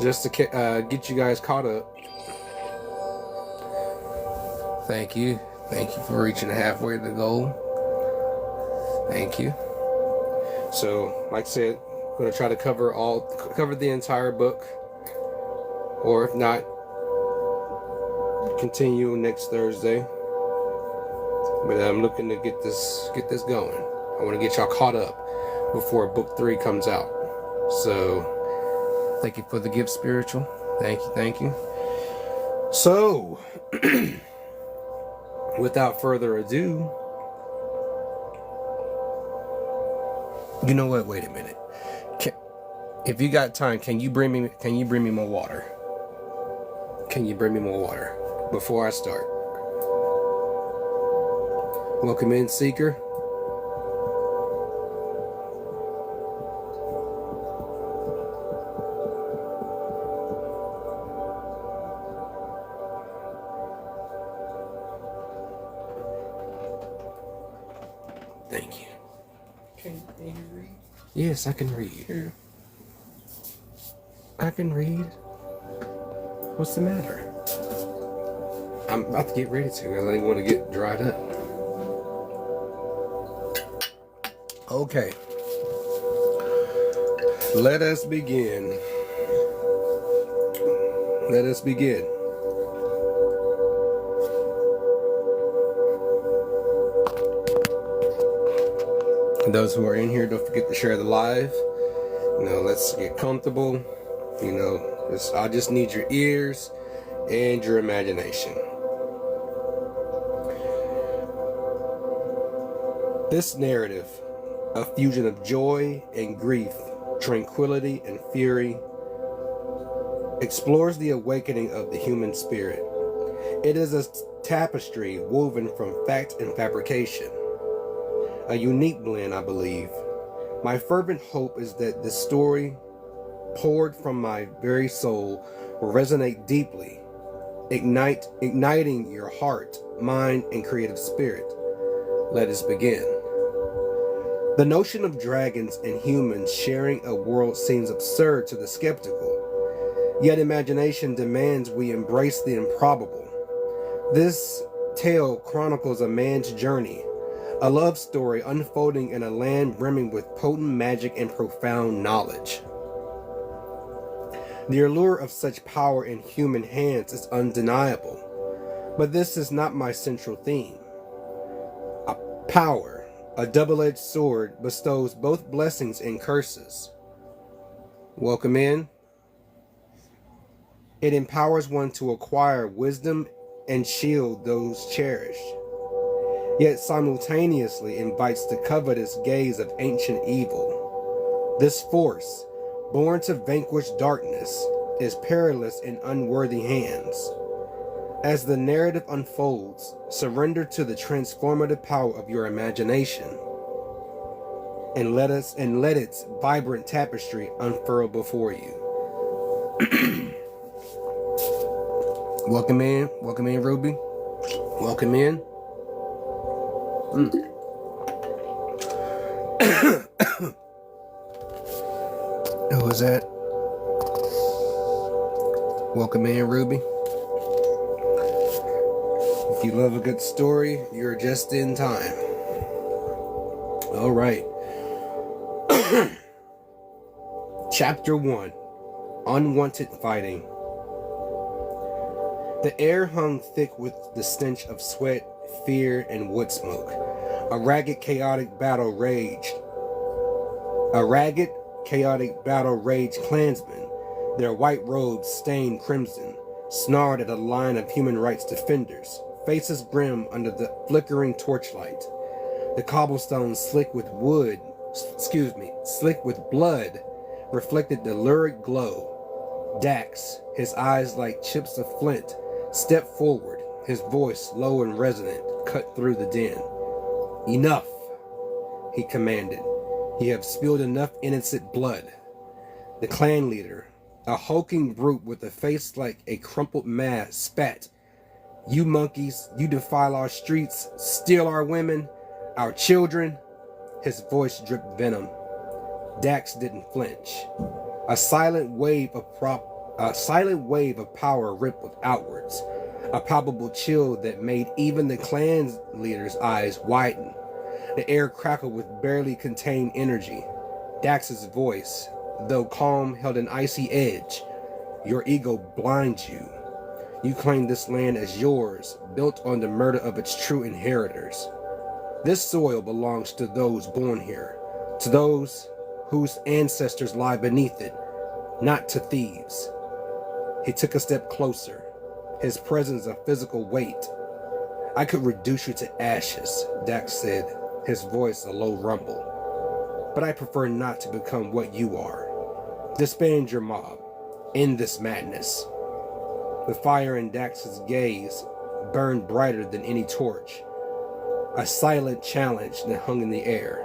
just to get you guys caught up. Thank you. Thank you for reaching halfway to the goal. Thank you. So, like I said, I'm going to try to cover the entire book. Or if not, continue next Thursday. But I'm looking to get this going. I want to get y'all caught up before book 3 comes out. So, thank you for the gift, spiritual. Thank you. So, without further ado, you know what? Wait a minute. If you got time, can you bring me more water? Can you bring me more water before I start? Welcome in, Seeker. Thank you. Can you read? Yes, I can read. Here. I can read. What's the matter? I'm about to get ready to. I don't want to get dried up. Okay. Let us begin. Let us begin. And those who are in here, don't forget to share the live. Let's get comfortable. I just need your ears and your imagination. This narrative, a fusion of joy and grief, tranquility and fury, explores the awakening of the human spirit. It is a tapestry woven from fact and fabrication. A unique blend, I believe. My fervent hope is that this story, poured from my very soul, will resonate deeply, igniting your heart, mind, and creative spirit. Let us begin. The notion of dragons and humans sharing a world seems absurd to the skeptical, yet imagination demands we embrace the improbable. This tale chronicles a man's journey, a love story unfolding in a land brimming with potent magic and profound knowledge. The allure of such power in human hands is undeniable, but this is not my central theme. Power, a double-edged sword, bestows both blessings and curses. Welcome in. It empowers one to acquire wisdom and shield those cherished, yet simultaneously invites the covetous gaze of ancient evil. This force, born to vanquish darkness, is perilous in unworthy hands. As the narrative unfolds, surrender to the transformative power of your imagination, and let its vibrant tapestry unfurl before you. Welcome in, Ruby. Welcome in. Who was that? Welcome in, Ruby. If you love a good story, you're just in time. All right. Chapter 1. Unwanted Fighting. The air hung thick with the stench of sweat, fear, and wood smoke. A ragged, chaotic battle raged. Klansmen, their white robes stained crimson, snarled at a line of human rights defenders, faces grim under the flickering torchlight. The cobblestones slick with blood, reflected the lurid glow. Dax, his eyes like chips of flint, stepped forward, his voice low and resonant, cut through the din. Enough, he commanded. You have spilled enough innocent blood. The clan leader, a hulking brute with a face like a crumpled mass, spat. You monkeys, you defile our streets, steal our women, our children. His voice dripped venom. Dax didn't flinch. A silent wave of A silent wave of power rippled outwards, a palpable chill that made even the clan leader's eyes widen. The air crackled with barely contained energy. Dax's voice, though calm, held an icy edge. Your ego blinds you. You claim this land as yours, built on the murder of its true inheritors. This soil belongs to those born here, to those whose ancestors lie beneath it, not to thieves. He took a step closer, his presence a physical weight. I could reduce you to ashes, Dax said, his voice a low rumble. But I prefer not to become what you are. Disband your mob. End this madness. The fire in Dax's gaze burned brighter than any torch, a silent challenge that hung in the air.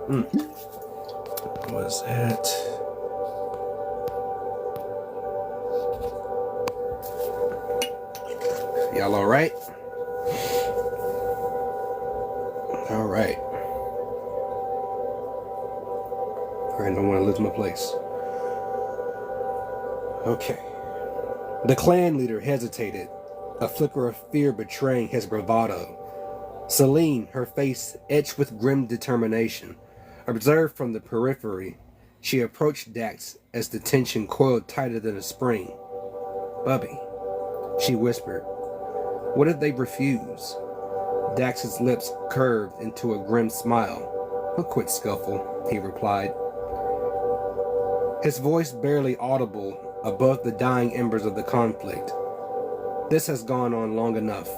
What was that? Y'all all right? All right. I don't want to lose my place. Okay. The clan leader hesitated, a flicker of fear betraying his bravado. Celine, her face etched with grim determination, observed from the periphery. She approached Dax as the tension coiled tighter than a spring. Bubby, she whispered. What if they refuse? Dax's lips curved into a grim smile. A quick scuffle, he replied. His voice barely audible above the dying embers of the conflict. This has gone on long enough.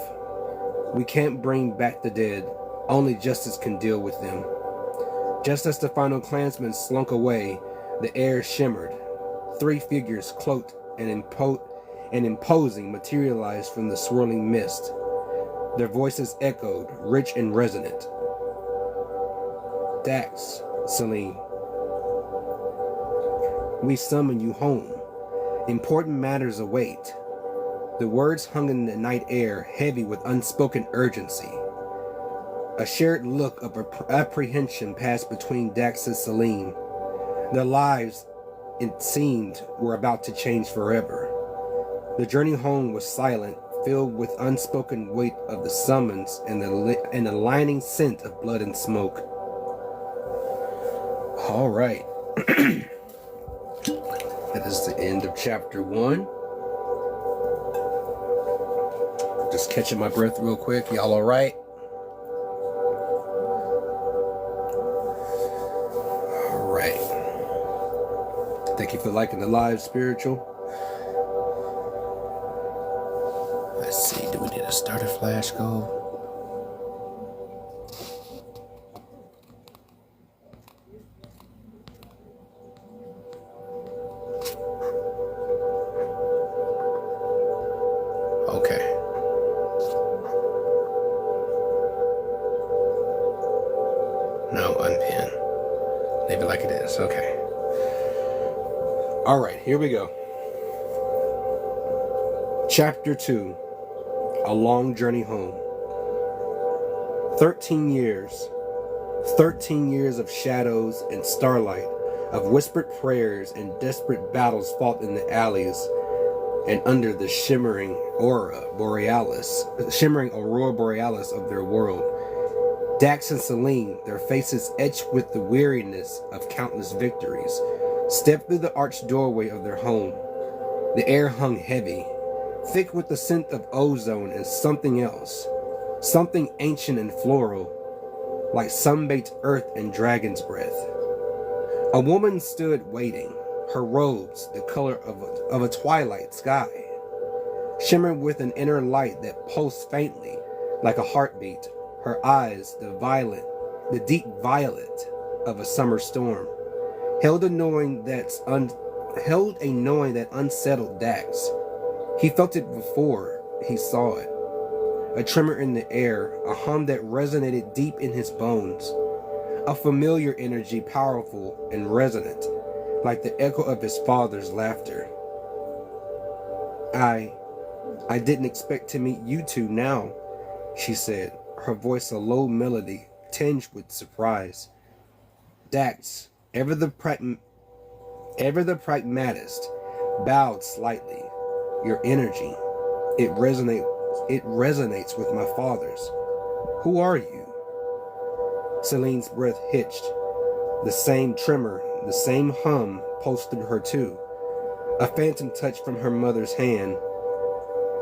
We can't bring back the dead. Only justice can deal with them. Just as the final clansman slunk away, the air shimmered. 3 figures cloaked and imposing materialized from the swirling mist. Their voices echoed, rich and resonant. Dax, Celine. We summon you home. Important matters await. The words hung in the night air, heavy with unspoken urgency. A shared look of apprehension passed between Dax and Celine. Their lives, it seemed, were about to change forever. The journey home was silent, filled with unspoken weight of the summons and the lining scent of blood and smoke. All right. That is the end of chapter 1. Just catching my breath real quick. Y'all all right? All right. Thank you for liking the live spiritual. Let's see. Do we need a starter flash goal? Okay. No, unpin. Leave it like it is. Okay. All right, here we go. Chapter 2. A long journey home. 13 years. 13 years of shadows and starlight, of whispered prayers and desperate battles fought in the alleys and under the shimmering aurora borealis of their world. Dax and Celine, their faces etched with the weariness of countless victories, stepped through the arched doorway of their home. The air hung heavy, thick with the scent of ozone and something else, something ancient and floral, like sun-baked earth and dragon's breath. A woman stood waiting, her robes the color of a twilight sky, shimmering with an inner light that pulsed faintly like a heartbeat, her eyes the deep violet of a summer storm, held a knowing that unsettled Dax. He felt it before he saw it. A tremor in the air, a hum that resonated deep in his bones. A familiar energy, powerful and resonant, like the echo of his father's laughter. I didn't expect to meet you two now, she said, her voice a low melody tinged with surprise. Dax, ever the pragmatist, bowed slightly. Your energy, it resonates with my father's. Who are you? Celine's breath hitched. The same tremor, the same hum pulsed through her too. A phantom touch from her mother's hand.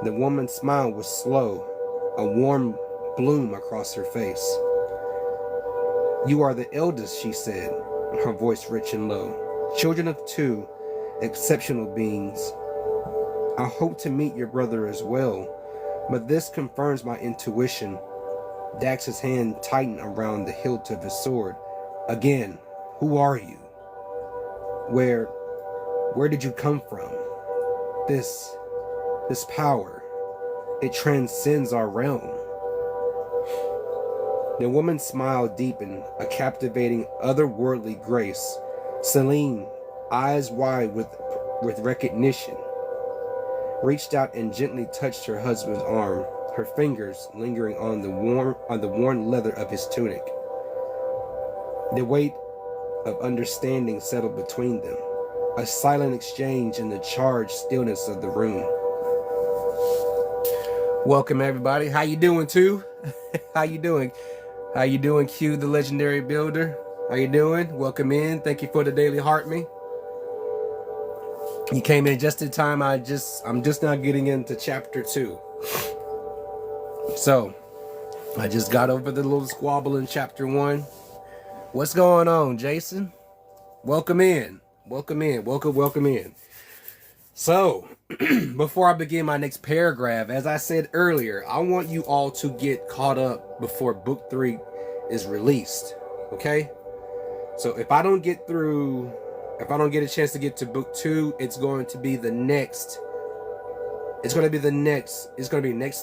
The woman's smile was slow, a warm bloom across her face. You are the eldest, she said, her voice rich and low. Children of two, exceptional beings. I hope to meet your brother as well, but this confirms my intuition. Dax's hand tightened around the hilt of his sword. Again, who are you? Where did you come from? This power, it transcends our realm. The woman's smile deepened, a captivating, otherworldly grace. Celine, eyes wide with recognition, reached out and gently touched her husband's arm, her fingers lingering on the worn leather of his tunic. The weight of understanding settled between them, a silent exchange in the charged stillness of the room. Welcome everybody. How you doing too? How you doing? How you doing, Q, the legendary builder? How you doing? Welcome in. Thank you for the daily heart me. You came in just in time. I'm just now getting into chapter 2. So, I just got over the little squabble in chapter 1. What's going on, Jason? Welcome in. Welcome in. Welcome in. So, before I begin my next paragraph, as I said earlier, I want you all to get caught up before book 3 is released. Okay? So if I don't get a chance to get to book 2, it's going to be next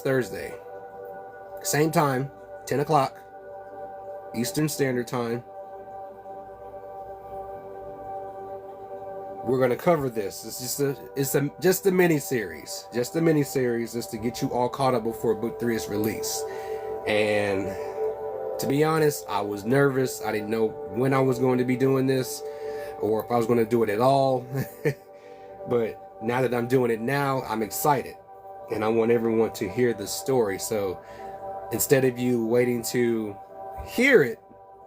Thursday. Same time, 10 o'clock, Eastern Standard Time. We're going to cover this. It's just a mini series. Just a mini series just to get you all caught up before book 3 is released. And to be honest, I was nervous. I didn't know when I was going to be doing this or if I was going to do it at all. But now that I'm doing it now, I'm excited. And I want everyone to hear the story. So instead of you waiting to hear it,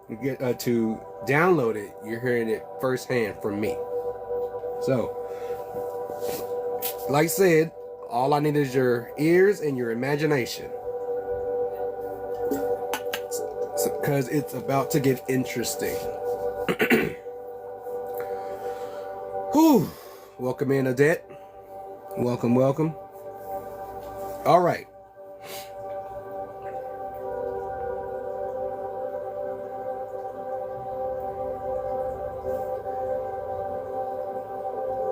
to download it, you're hearing it firsthand from me. So, like I said, all I need is your ears and your imagination. Because it's about to get interesting. Whew. Welcome in, Odette. Welcome. All right.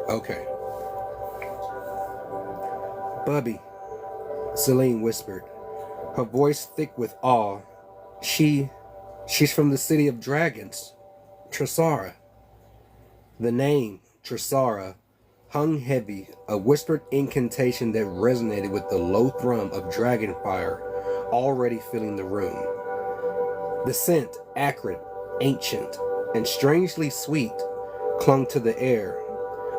Okay. Bubby, Celine whispered, her voice thick with awe. She's from the city of dragons, Trisara. The name, Trisara, hung heavy, a whispered incantation that resonated with the low thrum of dragon fire already filling the room. The scent, acrid, ancient, and strangely sweet, clung to the air,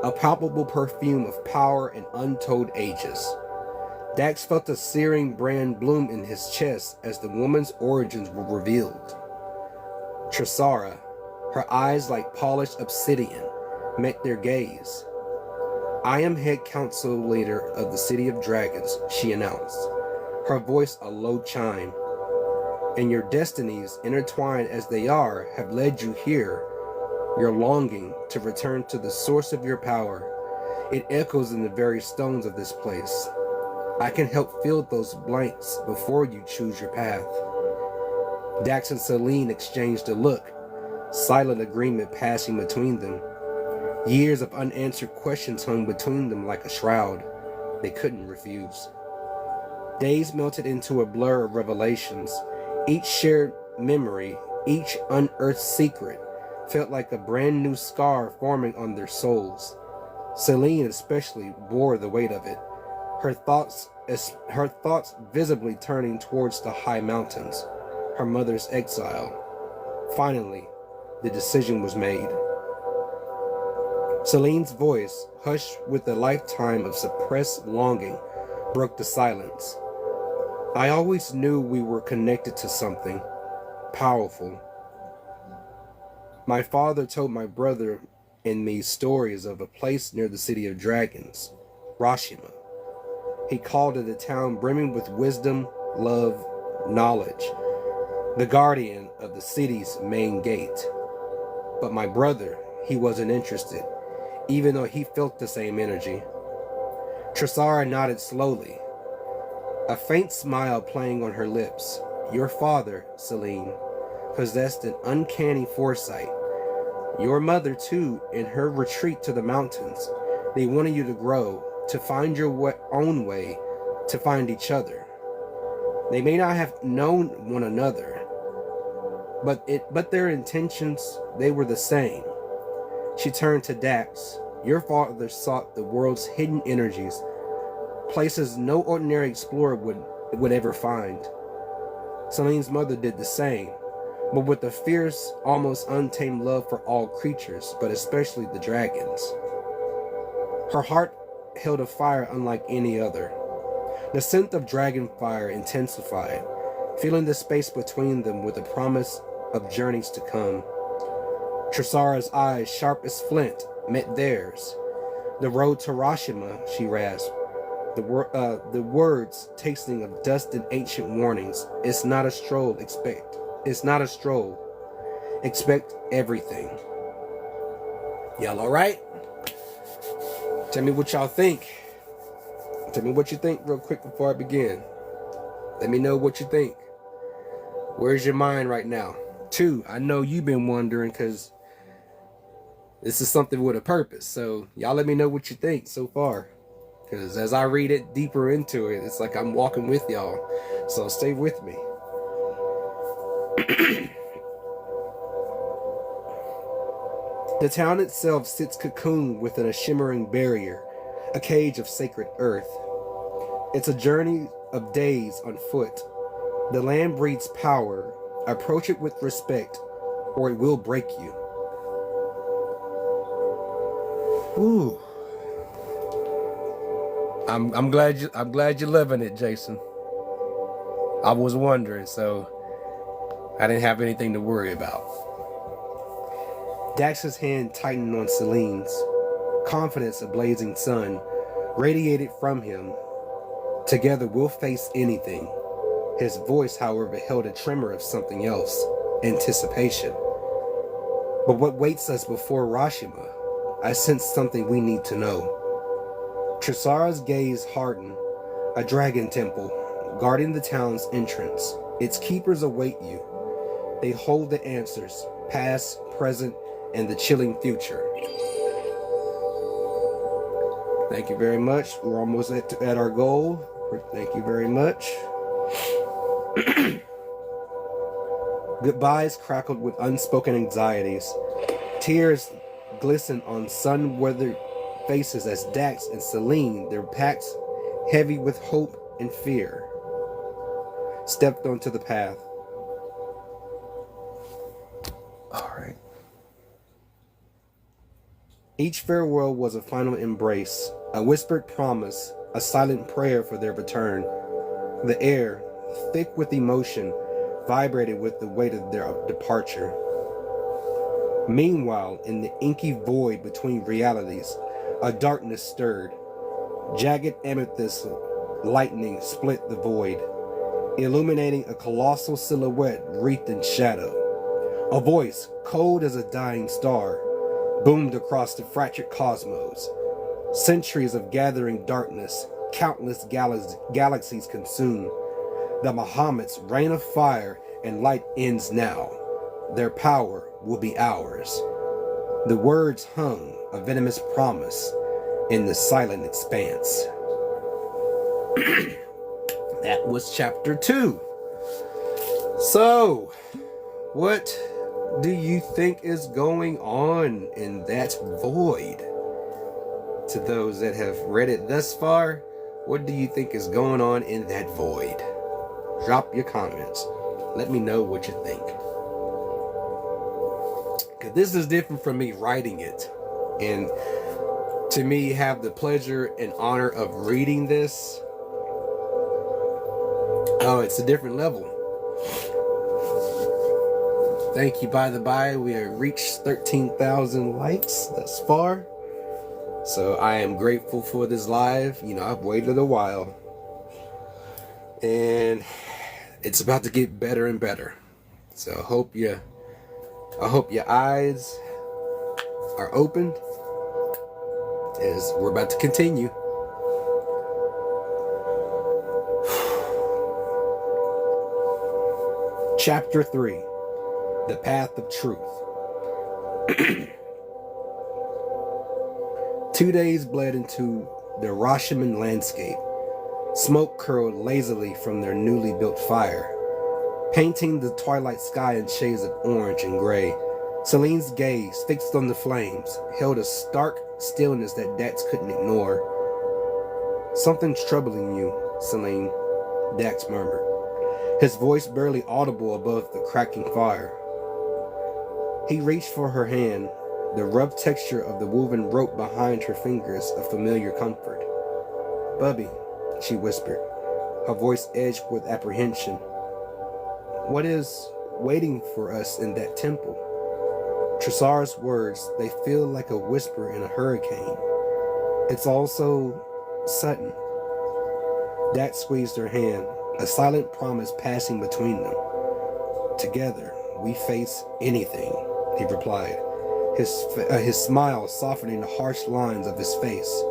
a palpable perfume of power and untold ages. Dax felt a searing brand bloom in his chest as the woman's origins were revealed. Trisara, her eyes like polished obsidian, met their gaze. I am head council leader of the City of Dragons, she announced, her voice a low chime. And your destinies, intertwined as they are, have led you here. Your longing to return to the source of your power. It echoes in the very stones of this place. I can help fill those blanks before you choose your path. Dax and Celine exchanged a look, silent agreement passing between them. Years of unanswered questions hung between them like a shroud. They couldn't refuse. Days melted into a blur of revelations. Each shared memory, each unearthed secret, felt like a brand new scar forming on their souls. Celine especially bore the weight of it, her thoughts visibly turning towards the high mountains, her mother's exile. Finally, the decision was made. Celine's voice, hushed with a lifetime of suppressed longing, broke the silence. I always knew we were connected to something powerful. My father told my brother and me stories of a place near the city of dragons, Rashima. He called it a town brimming with wisdom, love, knowledge, the guardian of the city's main gate. But my brother, he wasn't interested, even though he felt the same energy. Trisara nodded slowly, a faint smile playing on her lips. Your father, Celine, possessed an uncanny foresight. Your mother, too, in her retreat to the mountains. They wanted you to grow, to find your own way, to find each other. They may not have known one another, but their intentions, they were the same. She turned to Dax. Your father sought the world's hidden energies, places no ordinary explorer would ever find. Celine's mother did the same, but with a fierce, almost untamed love for all creatures, but especially the dragons. Her heart held a fire unlike any other. The scent of dragon fire intensified, filling the space between them with the promise of journeys to come. Trisara's eyes, sharp as flint, met theirs. The road to Rashima, she rasped, the words tasting of dust and ancient warnings. It's not a stroll, It's not a stroll. Expect everything. Y'all all right? Tell me what y'all think. Tell me what you think real quick before I begin. Let me know what you think. Where's your mind right now? 2, I know you've been wondering because this is something with a purpose. So y'all let me know what you think so far. Because as I read it deeper into it, it's like I'm walking with y'all. So stay with me. The town itself sits cocooned within a shimmering barrier, a cage of sacred earth. It's a journey of days on foot. The land breeds power. Approach it with respect, or it will break you. Ooh. I'm glad you're loving it, Jason. I was wondering, so I didn't have anything to worry about. Dax's hand tightened on Celine's. Confidence, a blazing sun, radiated from him. Together we'll face anything. His voice, however, held a tremor of something else. Anticipation. But what waits us before Rashima? I sense something we need to know. Trisara's gaze hardened. A dragon temple, guarding the town's entrance. Its keepers await you. They hold the answers, past, present, and the chilling future. Thank you very much. We're almost at our goal. Thank you very much. Goodbyes crackled with unspoken anxieties. Tears glistened on sun-weathered faces as Dax and Celine, their packs heavy with hope and fear, stepped onto the path. All right. Each farewell was a final embrace, a whispered promise, a silent prayer for their return. The air, thick with emotion, vibrated with the weight of their departure. Meanwhile, in the inky void between realities, a darkness stirred. Jagged amethyst lightning split the void, illuminating a colossal silhouette wreathed in shadow. A voice, cold as a dying star, boomed across the fractured cosmos. Centuries of gathering darkness, countless galaxies consumed. The Bahamut's reign of fire and light ends now. Their power will be ours. The words hung, a venomous promise, in the silent expanse. That was chapter 2. So, what do you think is going on in that void? To those that have read it thus far, what do you think is going on in that void? Drop your comments. Let me know what you think. This is different from me writing it. And to me, have the pleasure and honor of reading this, oh, it's a different level. Thank you, by the by. We have reached 13,000 likes thus far. So I am grateful for this live. You know, I've waited a while. And it's about to get better and better. So I hope your eyes are opened as we're about to continue. Chapter 3, The Path of Truth. 2 days bled into the Rashomon landscape. Smoke curled lazily from their newly built fire, painting the twilight sky in shades of orange and gray. Celine's gaze, fixed on the flames, held a stark stillness that Dax couldn't ignore. "Something's troubling you, Celine," Dax murmured, his voice barely audible above the cracking fire. He reached for her hand, the rough texture of the woven rope behind her fingers a familiar comfort. "Bubby," she whispered, her voice edged with apprehension. "What is waiting for us in that temple?" Tresar's words, they feel like a whisper in a hurricane. "It's all so sudden." Dax squeezed her hand, a silent promise passing between them. "Together, we face anything," he replied, his smile softening the harsh lines of his face.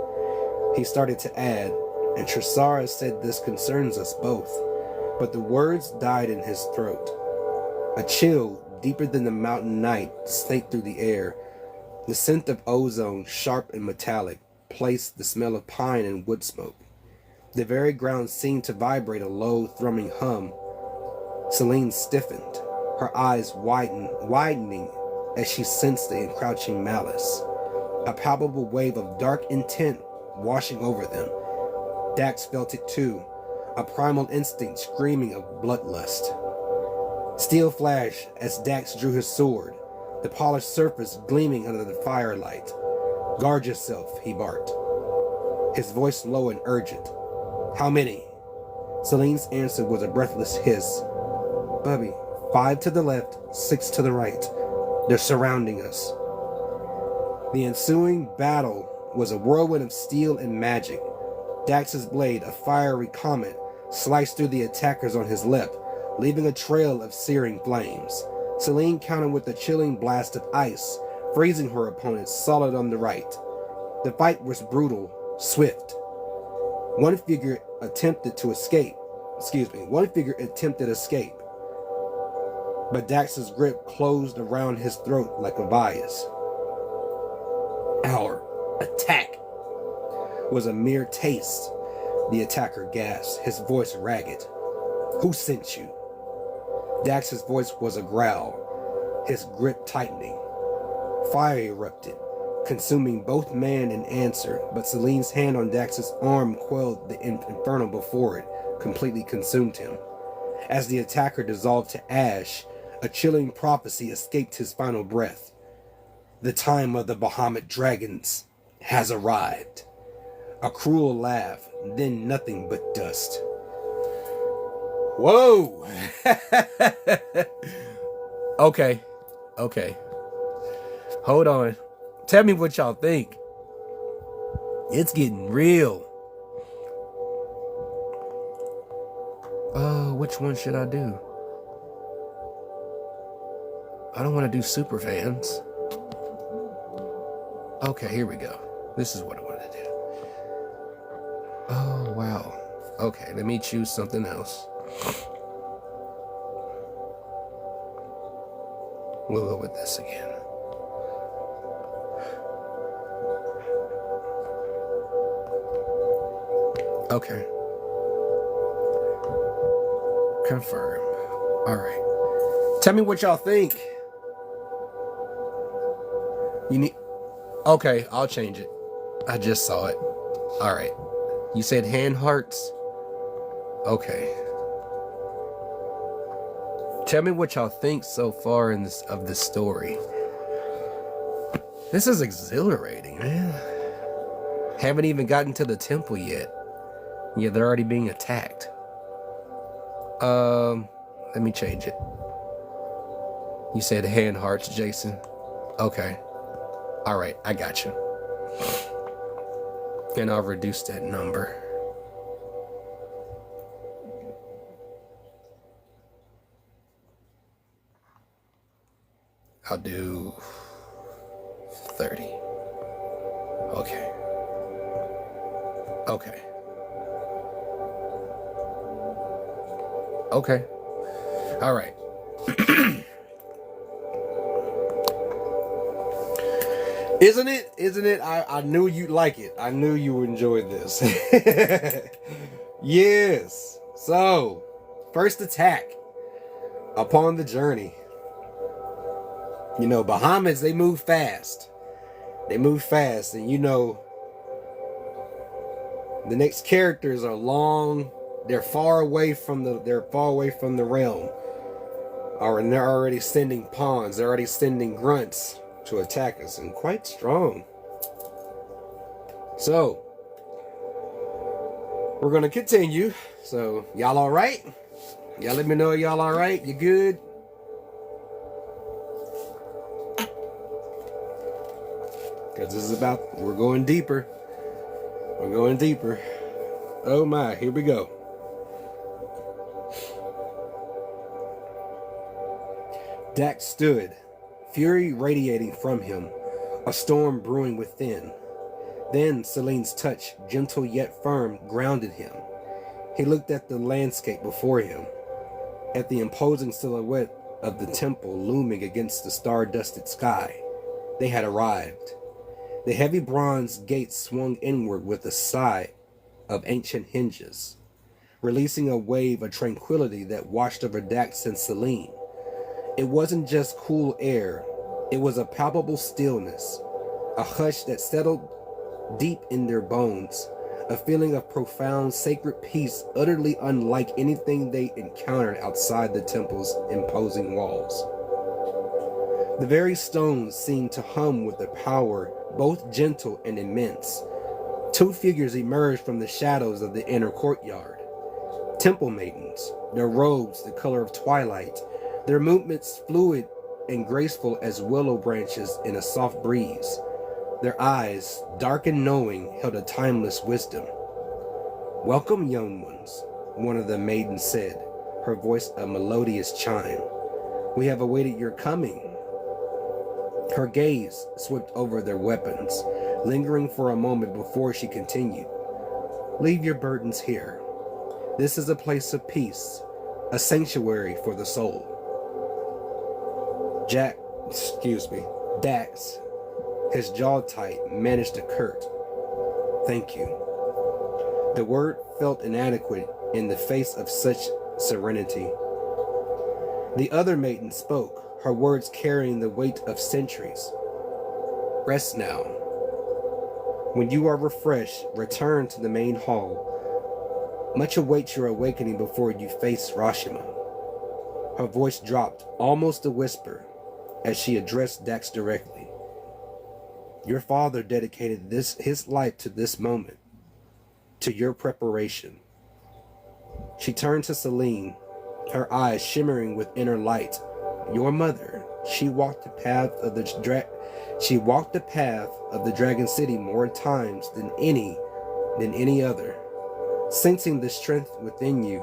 He started to add, "And Tresar said this concerns us both," but the words died in his throat. A chill, deeper than the mountain night, snaked through the air. The scent of ozone, sharp and metallic, placed the smell of pine and wood smoke. The very ground seemed to vibrate a low, thrumming hum. Celine stiffened, her eyes widening as she sensed the encroaching malice. A palpable wave of dark intent washing over them. Dax felt it too, a primal instinct screaming of bloodlust. Steel flashed as Dax drew his sword, the polished surface gleaming under the firelight. "Guard yourself," he barked, his voice low and urgent. "How many?" Celine's answer was a breathless hiss. "Bubby, 5 to the left, 6 to the right. They're surrounding us." The ensuing battle was a whirlwind of steel and magic. Dax's blade, a fiery comet, sliced through the attackers on his left, leaving a trail of searing flames. Celine countered with a chilling blast of ice, freezing her opponent solid on the right. The fight was brutal, swift. One figure attempted escape, but Dax's grip closed around his throat like a vice. "Our attack was a mere taste," the attacker gasped, his voice ragged. "Who sent you?" Dax's voice was a growl, his grip tightening. Fire erupted, consuming both man and answer, but Celine's hand on Dax's arm quelled the inferno before it, completely consumed him. As the attacker dissolved to ash, a chilling prophecy escaped his final breath. "The time of the Bahamut dragons has arrived." A cruel laugh, then nothing but dust. Whoa! Okay. Hold on. Tell me what y'all think. It's getting real. Which one should I do? I don't want to do super fans. Okay, here we go. This is what I want to do. Oh, wow. Okay, let me choose something else. We'll go with this again. Okay. Confirm. All right. Tell me what y'all think. You need... Okay, I'll change it. I just saw it. All right. You said hand hearts? Okay. Tell me what y'all think so far of this story. This is exhilarating, man. Haven't even gotten to the temple yet. Yeah, they're already being attacked. Let me change it. You said hand hearts, Jason. Okay. All right, I got you. And I'll reduce that number. I'll do 30. Okay. Okay. Okay. All right. Isn't it? Isn't it? I knew you'd like it. I knew you would enjoy this. Yes. So, first attack upon the journey. You know, Bahamut's, they move fast. They move fast, and you know, the next characters are long. They're far away from the realm. And they're already sending pawns. They're already sending grunts to attack us, and quite strong. So, we're gonna continue. So, y'all all right? Y'all let me know y'all all right. You good? Because this is we're going deeper. We're going deeper. Oh my, here we go. Dax stood, fury radiating from him, a storm brewing within. Then Selene's touch, gentle yet firm, grounded him. He looked at the landscape before him, at the imposing silhouette of the temple looming against the star-dusted sky. They had arrived. The heavy bronze gates swung inward with a sigh of ancient hinges, releasing a wave of tranquility that washed over Dax and Selene. It wasn't just cool air, it was a palpable stillness, a hush that settled deep in their bones, a feeling of profound sacred peace utterly unlike anything they encountered outside the temple's imposing walls. The very stones seemed to hum with a power both gentle and immense. Two figures emerged from the shadows of the inner courtyard. Temple maidens, their robes the color of twilight, their movements fluid and graceful as willow branches in a soft breeze. Their eyes, dark and knowing, held a timeless wisdom. "Welcome, young ones," one of the maidens said, her voice a melodious chime. "We have awaited your coming." Her gaze swept over their weapons, lingering for a moment before she continued. "Leave your burdens here. This is a place of peace, a sanctuary for the soul." Dax, his jaw tight, managed a curt, "Thank you." The word felt inadequate in the face of such serenity. The other maiden spoke, her words carrying the weight of centuries. "Rest now. When you are refreshed, return to the main hall. Much awaits your awakening before you face Rashima." Her voice dropped, almost a whisper, as she addressed Dax directly. "Your father dedicated his life to this moment, to your preparation." She turned to Selene, her eyes shimmering with inner light. "Your mother, she walked the path of the Dragon City more times than any other, sensing the strength within you,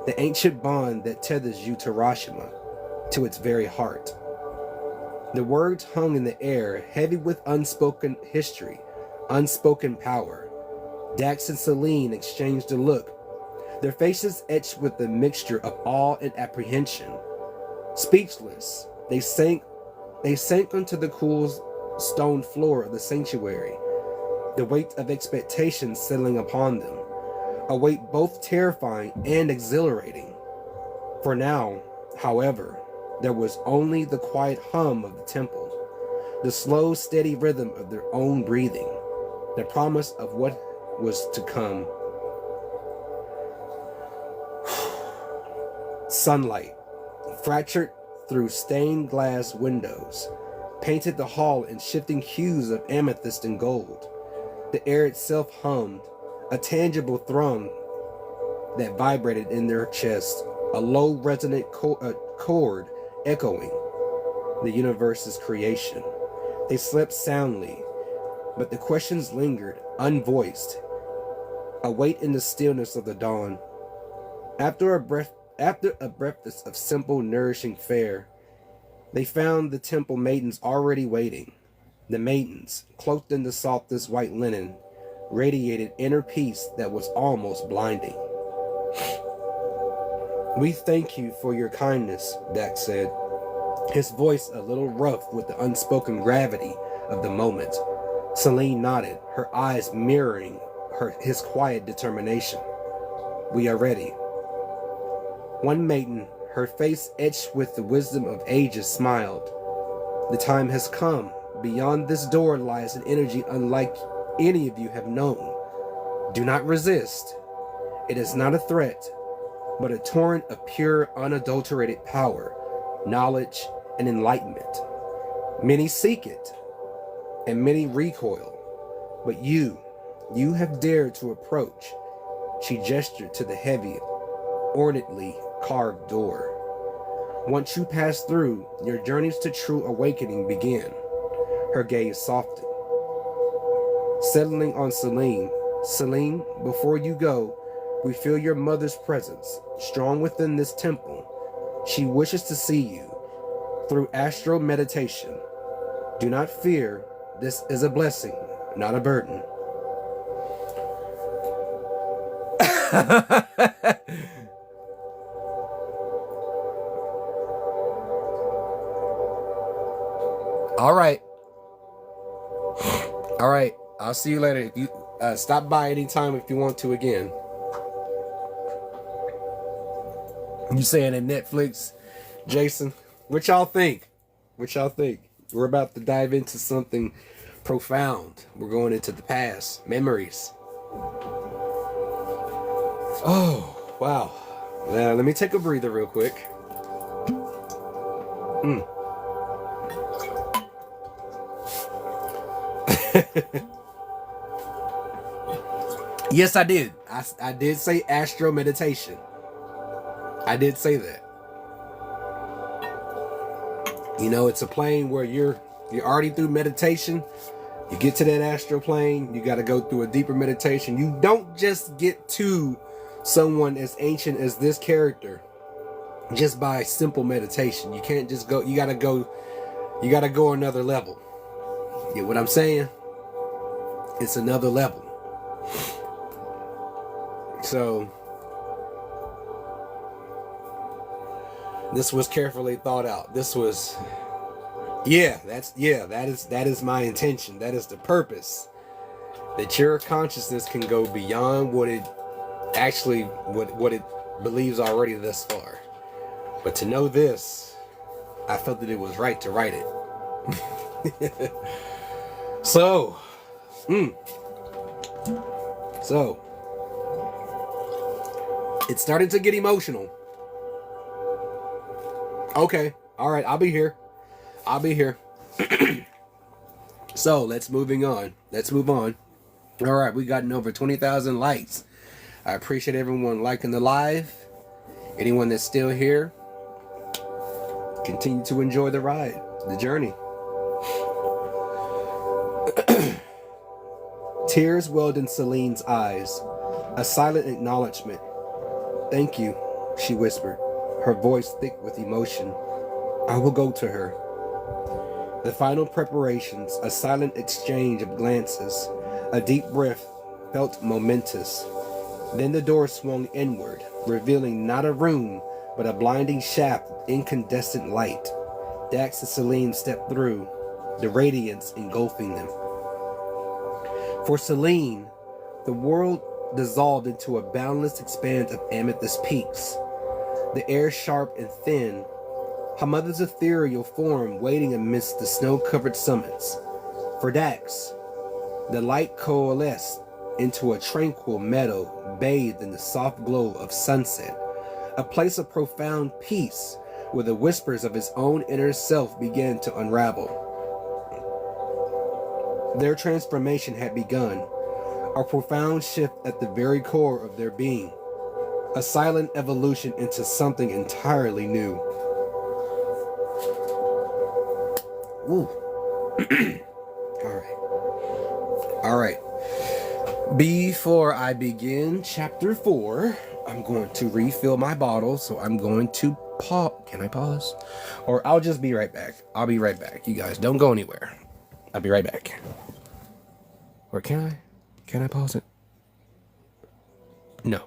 the ancient bond that tethers you to Rashima, to its very heart." The words hung in the air, heavy with unspoken history, unspoken power. Dax and Selene exchanged a look, their faces etched with a mixture of awe and apprehension. Speechless, they sank onto the cool stone floor of the sanctuary, the weight of expectation settling upon them, a weight both terrifying and exhilarating. For now, however, there was only the quiet hum of the temple, the slow, steady rhythm of their own breathing, the promise of what was to come. Sunlight fractured through stained glass windows, painted the hall in shifting hues of amethyst and gold. The air itself hummed, a tangible thrum that vibrated in their chest, a low resonant chord echoing the universe's creation. They slept soundly, but the questions lingered, unvoiced, a weight in the stillness of the dawn. After a breakfast of simple, nourishing fare, they found the temple maidens already waiting. The maidens, cloaked in the softest white linen, radiated inner peace that was almost blinding. "We thank you for your kindness," Dax said, his voice a little rough with the unspoken gravity of the moment. Celine nodded, her eyes mirroring his quiet determination. "We are ready." One maiden, her face etched with the wisdom of ages, smiled. "The time has come. Beyond this door lies an energy unlike any of you have known. Do not resist. It is not a threat, but a torrent of pure, unadulterated power, knowledge, and enlightenment. Many seek it, and many recoil. But you have dared to approach." She gestured to the heavy, ornately carved door. "Once you pass through, your journeys to true awakening begin." Her gaze softened, settling on Celine. "Celine, before you go, we feel your mother's presence, strong within this temple. She wishes to see you through astral meditation. Do not fear, this is a blessing, not a burden." All right. I'll see you later. If you stop by anytime if you want to again. You saying that Netflix, Jason? What y'all think? We're about to dive into something profound. We're going into the past, memories. Oh, wow. Now, let me take a breather real quick. Yes, I did. I did say astral meditation. I did say that. You know, it's a plane where you're already through meditation. You get to that astral plane, you got to go through a deeper meditation. You don't just get to someone as ancient as this character just by simple meditation. You can't just go. You got to go another level. You get what I'm saying? It's another level. So this was carefully thought out. This was, that is my intention. That is the purpose. That your consciousness can go beyond what it actually, what it believes already thus far. But to know this, I felt that it was right to write it. So, it started to get emotional. Okay, all right, I'll be here. So let's move on. All right, we gotten over 20,000 likes. I appreciate everyone liking the live. Anyone that's still here, continue to enjoy the ride, the journey. Tears welled in Celine's eyes, a silent acknowledgement. "Thank you," she whispered, her voice thick with emotion. "I will go to her." The final preparations, a silent exchange of glances, a deep breath felt momentous. Then the door swung inward, revealing not a room, but a blinding shaft of incandescent light. Dax and Celine stepped through, the radiance engulfing them. For Celine, the world dissolved into a boundless expanse of amethyst peaks, the air sharp and thin, her mother's ethereal form waiting amidst the snow-covered summits. For Dax, the light coalesced into a tranquil meadow bathed in the soft glow of sunset, a place of profound peace where the whispers of his own inner self began to unravel. Their transformation had begun, a profound shift at the very core of their being, a silent evolution into something entirely new. Ooh. All right. Before I begin chapter 4, I'm going to refill my bottle, so I'm going to pause. Can I pause? Or I'll just be right back. I'll be right back. You guys don't go anywhere. I'll be right back. Or can I? Can I pause it? No.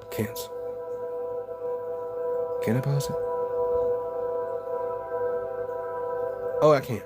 Can't. Can I pause it? Oh, I can.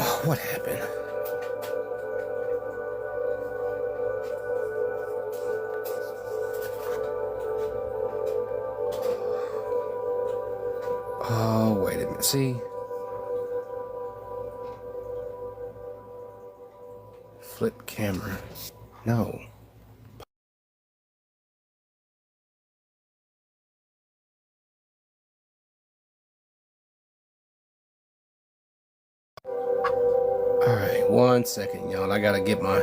Oh, what happened? Oh, wait a minute. See? Flip camera. No. All right, 1 second, y'all. I gotta get my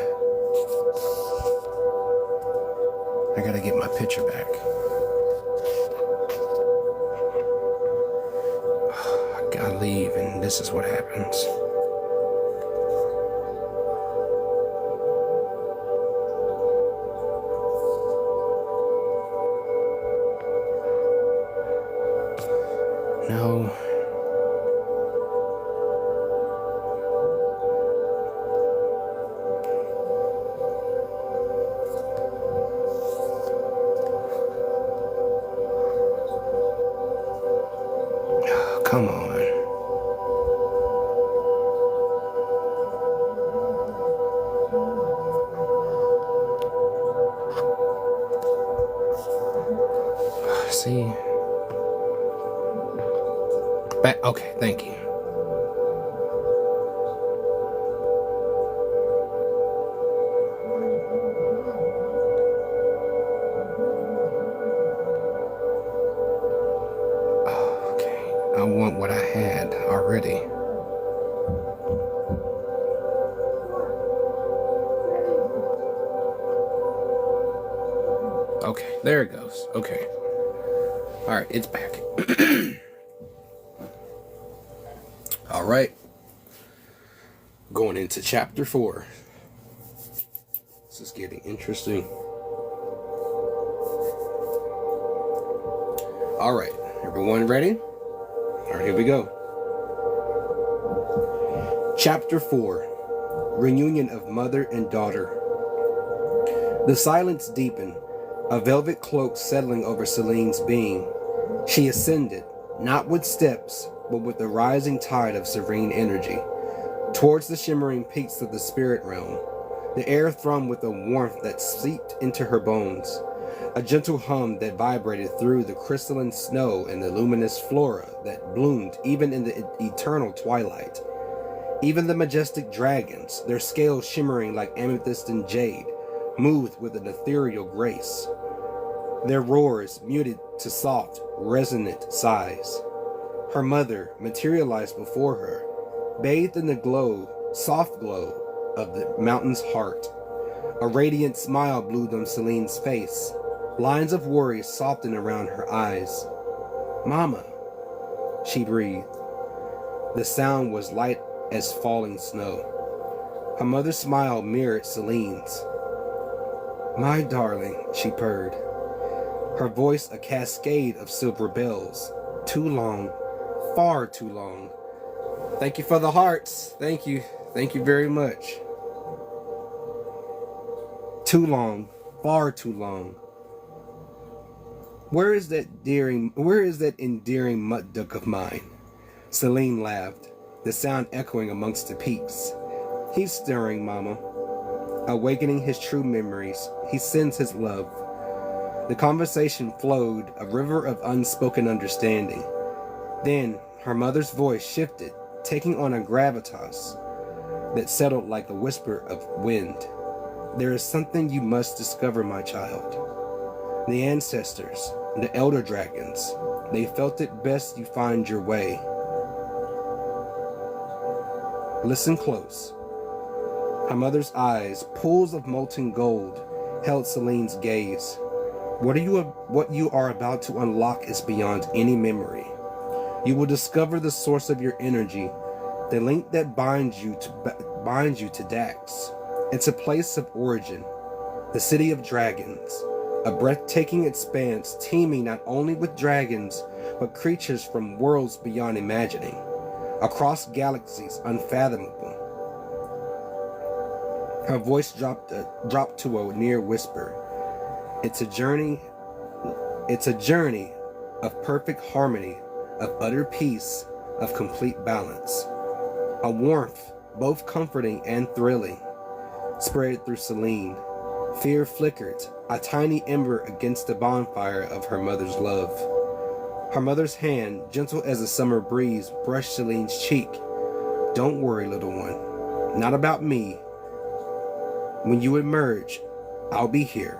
picture back. I gotta leave, and this is what happens. No. Come on. See? Back. Okay, thank you. Okay, I want what I had already. Okay, there it goes. Okay. All right, it's back. All right. Going into chapter 4. This is getting interesting. All right, everyone ready? All right, here we go. Chapter 4. Reunion of Mother and Daughter. The silence deepened, a velvet cloak settling over Celine's being. She ascended, not with steps, but with the rising tide of serene energy, towards the shimmering peaks of the spirit realm. The air thrummed with a warmth that seeped into her bones, a gentle hum that vibrated through the crystalline snow and the luminous flora that bloomed even in the eternal twilight. Even the majestic dragons, their scales shimmering like amethyst and jade, moved with an ethereal grace, their roars muted to soft, resonant sighs. Her mother materialized before her, bathed in the soft glow of the mountain's heart. A radiant smile bloomed on Celine's face, lines of worry softened around her eyes. "Mama," she breathed. The sound was light as falling snow. Her mother's smile mirrored Celine's. "My darling," she purred, her voice a cascade of silver bells. "Too long, far too long." Thank you for the hearts. Thank you. Thank you very much. Too long, far too long. Where is that endearing mutt duck of mine?" Celine laughed, the sound echoing amongst the peaks. "He's stirring, Mama. Awakening his true memories. He sends his love." The conversation flowed, a river of unspoken understanding. Then her mother's voice shifted, taking on a gravitas that settled like a whisper of wind. "There is something you must discover, my child. The ancestors, the elder dragons, they felt it best you find your way. Listen close." Her mother's eyes, pools of molten gold, held Celine's gaze. What you are about to unlock is beyond any memory. You will discover the source of your energy, the link that binds you to Dax. It's a place of origin, the city of dragons, a breathtaking expanse teeming not only with dragons, but creatures from worlds beyond imagining, across galaxies unfathomable. Her voice dropped to a near whisper. It's a journey of perfect harmony, of utter peace, of complete balance. A warmth, both comforting and thrilling, spread through Celine. Fear flickered, a tiny ember against the bonfire of her mother's love. Her mother's hand, gentle as a summer breeze, brushed Celine's cheek. "Don't worry, little one. Not about me. When you emerge, I'll be here.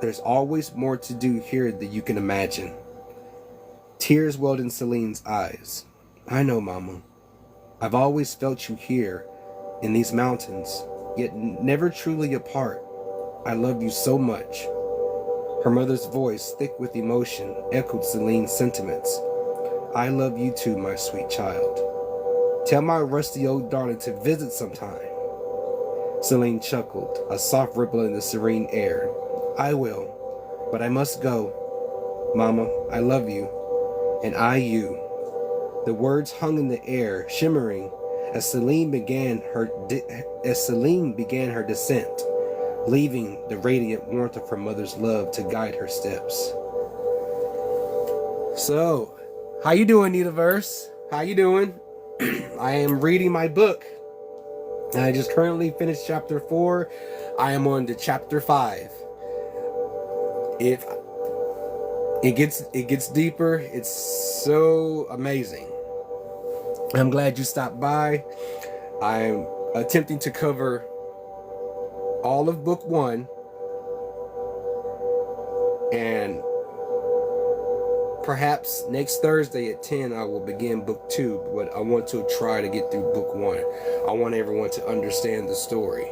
There's always more to do here than you can imagine." Tears welled in Celine's eyes. "I know, Mama. I've always felt you here, in these mountains, yet never truly apart. I love you so much." Her mother's voice, thick with emotion, echoed Celine's sentiments. "I love you too, my sweet child. Tell my rusty old darling to visit sometime." Celine chuckled, a soft ripple in the serene air. "I will, but I must go. Mama, I love you, and I you." The words hung in the air, shimmering, as Celine began her descent, leaving the radiant warmth of her mother's love to guide her steps. So, how you doing, Nitaverse? How you doing? I am reading my book. I just currently finished chapter 4. I am on to chapter 5. If it gets deeper, it's so amazing. I'm glad you stopped by. I'm attempting to cover all of book 1, and perhaps next Thursday at 10 I will begin book 2, but I want to try to get through book 1. I want everyone to understand the story.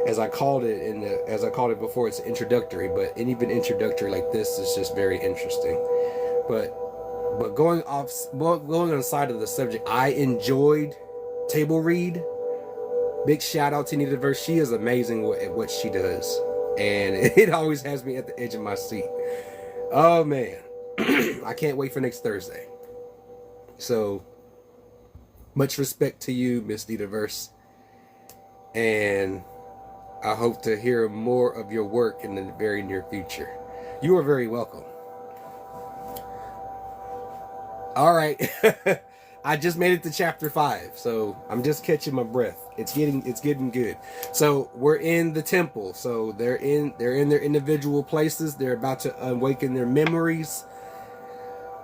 As I called it before, it's introductory, but even introductory like this is just very interesting. But going on the side of the subject, I enjoyed table read. Big shout out to Nitaverse. She is amazing at what she does, and it always has me at the edge of my seat. Oh man, I can't wait for next Thursday. So much respect to you, Miss Nitaverse, and I hope to hear more of your work in the very near future. You are very welcome. All right. I just made it to chapter 5, so I'm just catching my breath. It's getting good. So we're in the temple. So they're in their individual places. They're about to awaken their memories,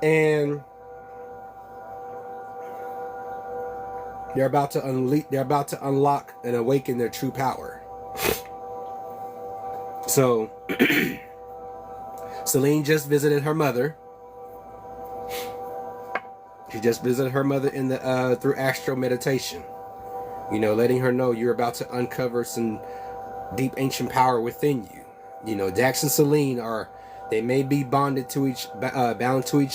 and they're about to unlock and awaken their true power. So Celine just visited her mother. She just visited her mother in the through astral meditation. You know, letting her know you're about to uncover some deep ancient power within you. You know, Dax and Celine they may be bound to each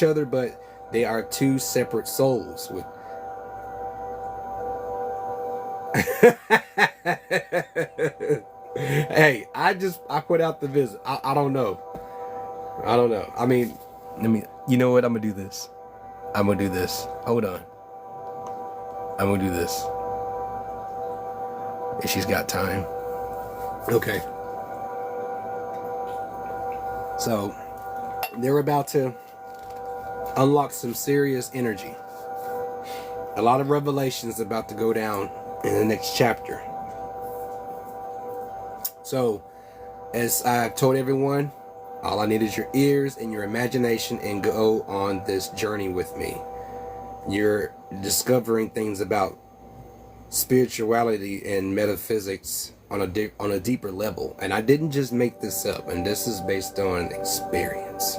other, but They are two separate souls with Hey, I put out the visit. I don't know. I don't know. I mean, you know what? I'm gonna do this. I'm gonna do this. Hold on. I'm gonna do this. If she's got time. Okay. So, they're about to unlock some serious energy. A lot of revelations about to go down in the next chapter. So, as I've told everyone, all I need is your ears and your imagination, and go on this journey with me. You're discovering things about spirituality and metaphysics on a deeper level, and I didn't just make this up, and this is based on experience.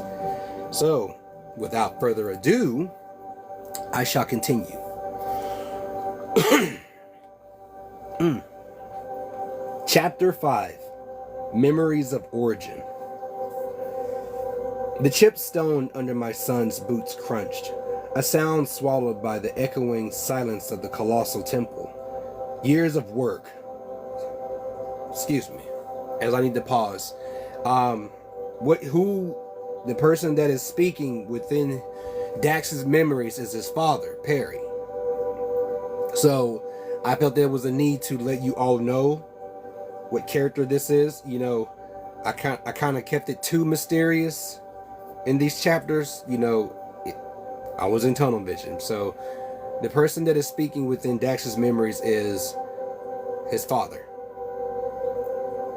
So, without further ado, I shall continue. Chapter 5: Memories of Origin. The chipped stone under my son's boots crunched, a sound swallowed by the echoing silence of the colossal temple. Years of work. Excuse me, as I need to pause. The person that is speaking within Dax's memories is his father, Perry. So I felt there was a need to let you all know what character this is. You know, I kind of kept it too mysterious in these chapters. You know, I was in tunnel vision. So the person that is speaking within Dax's memories is his father.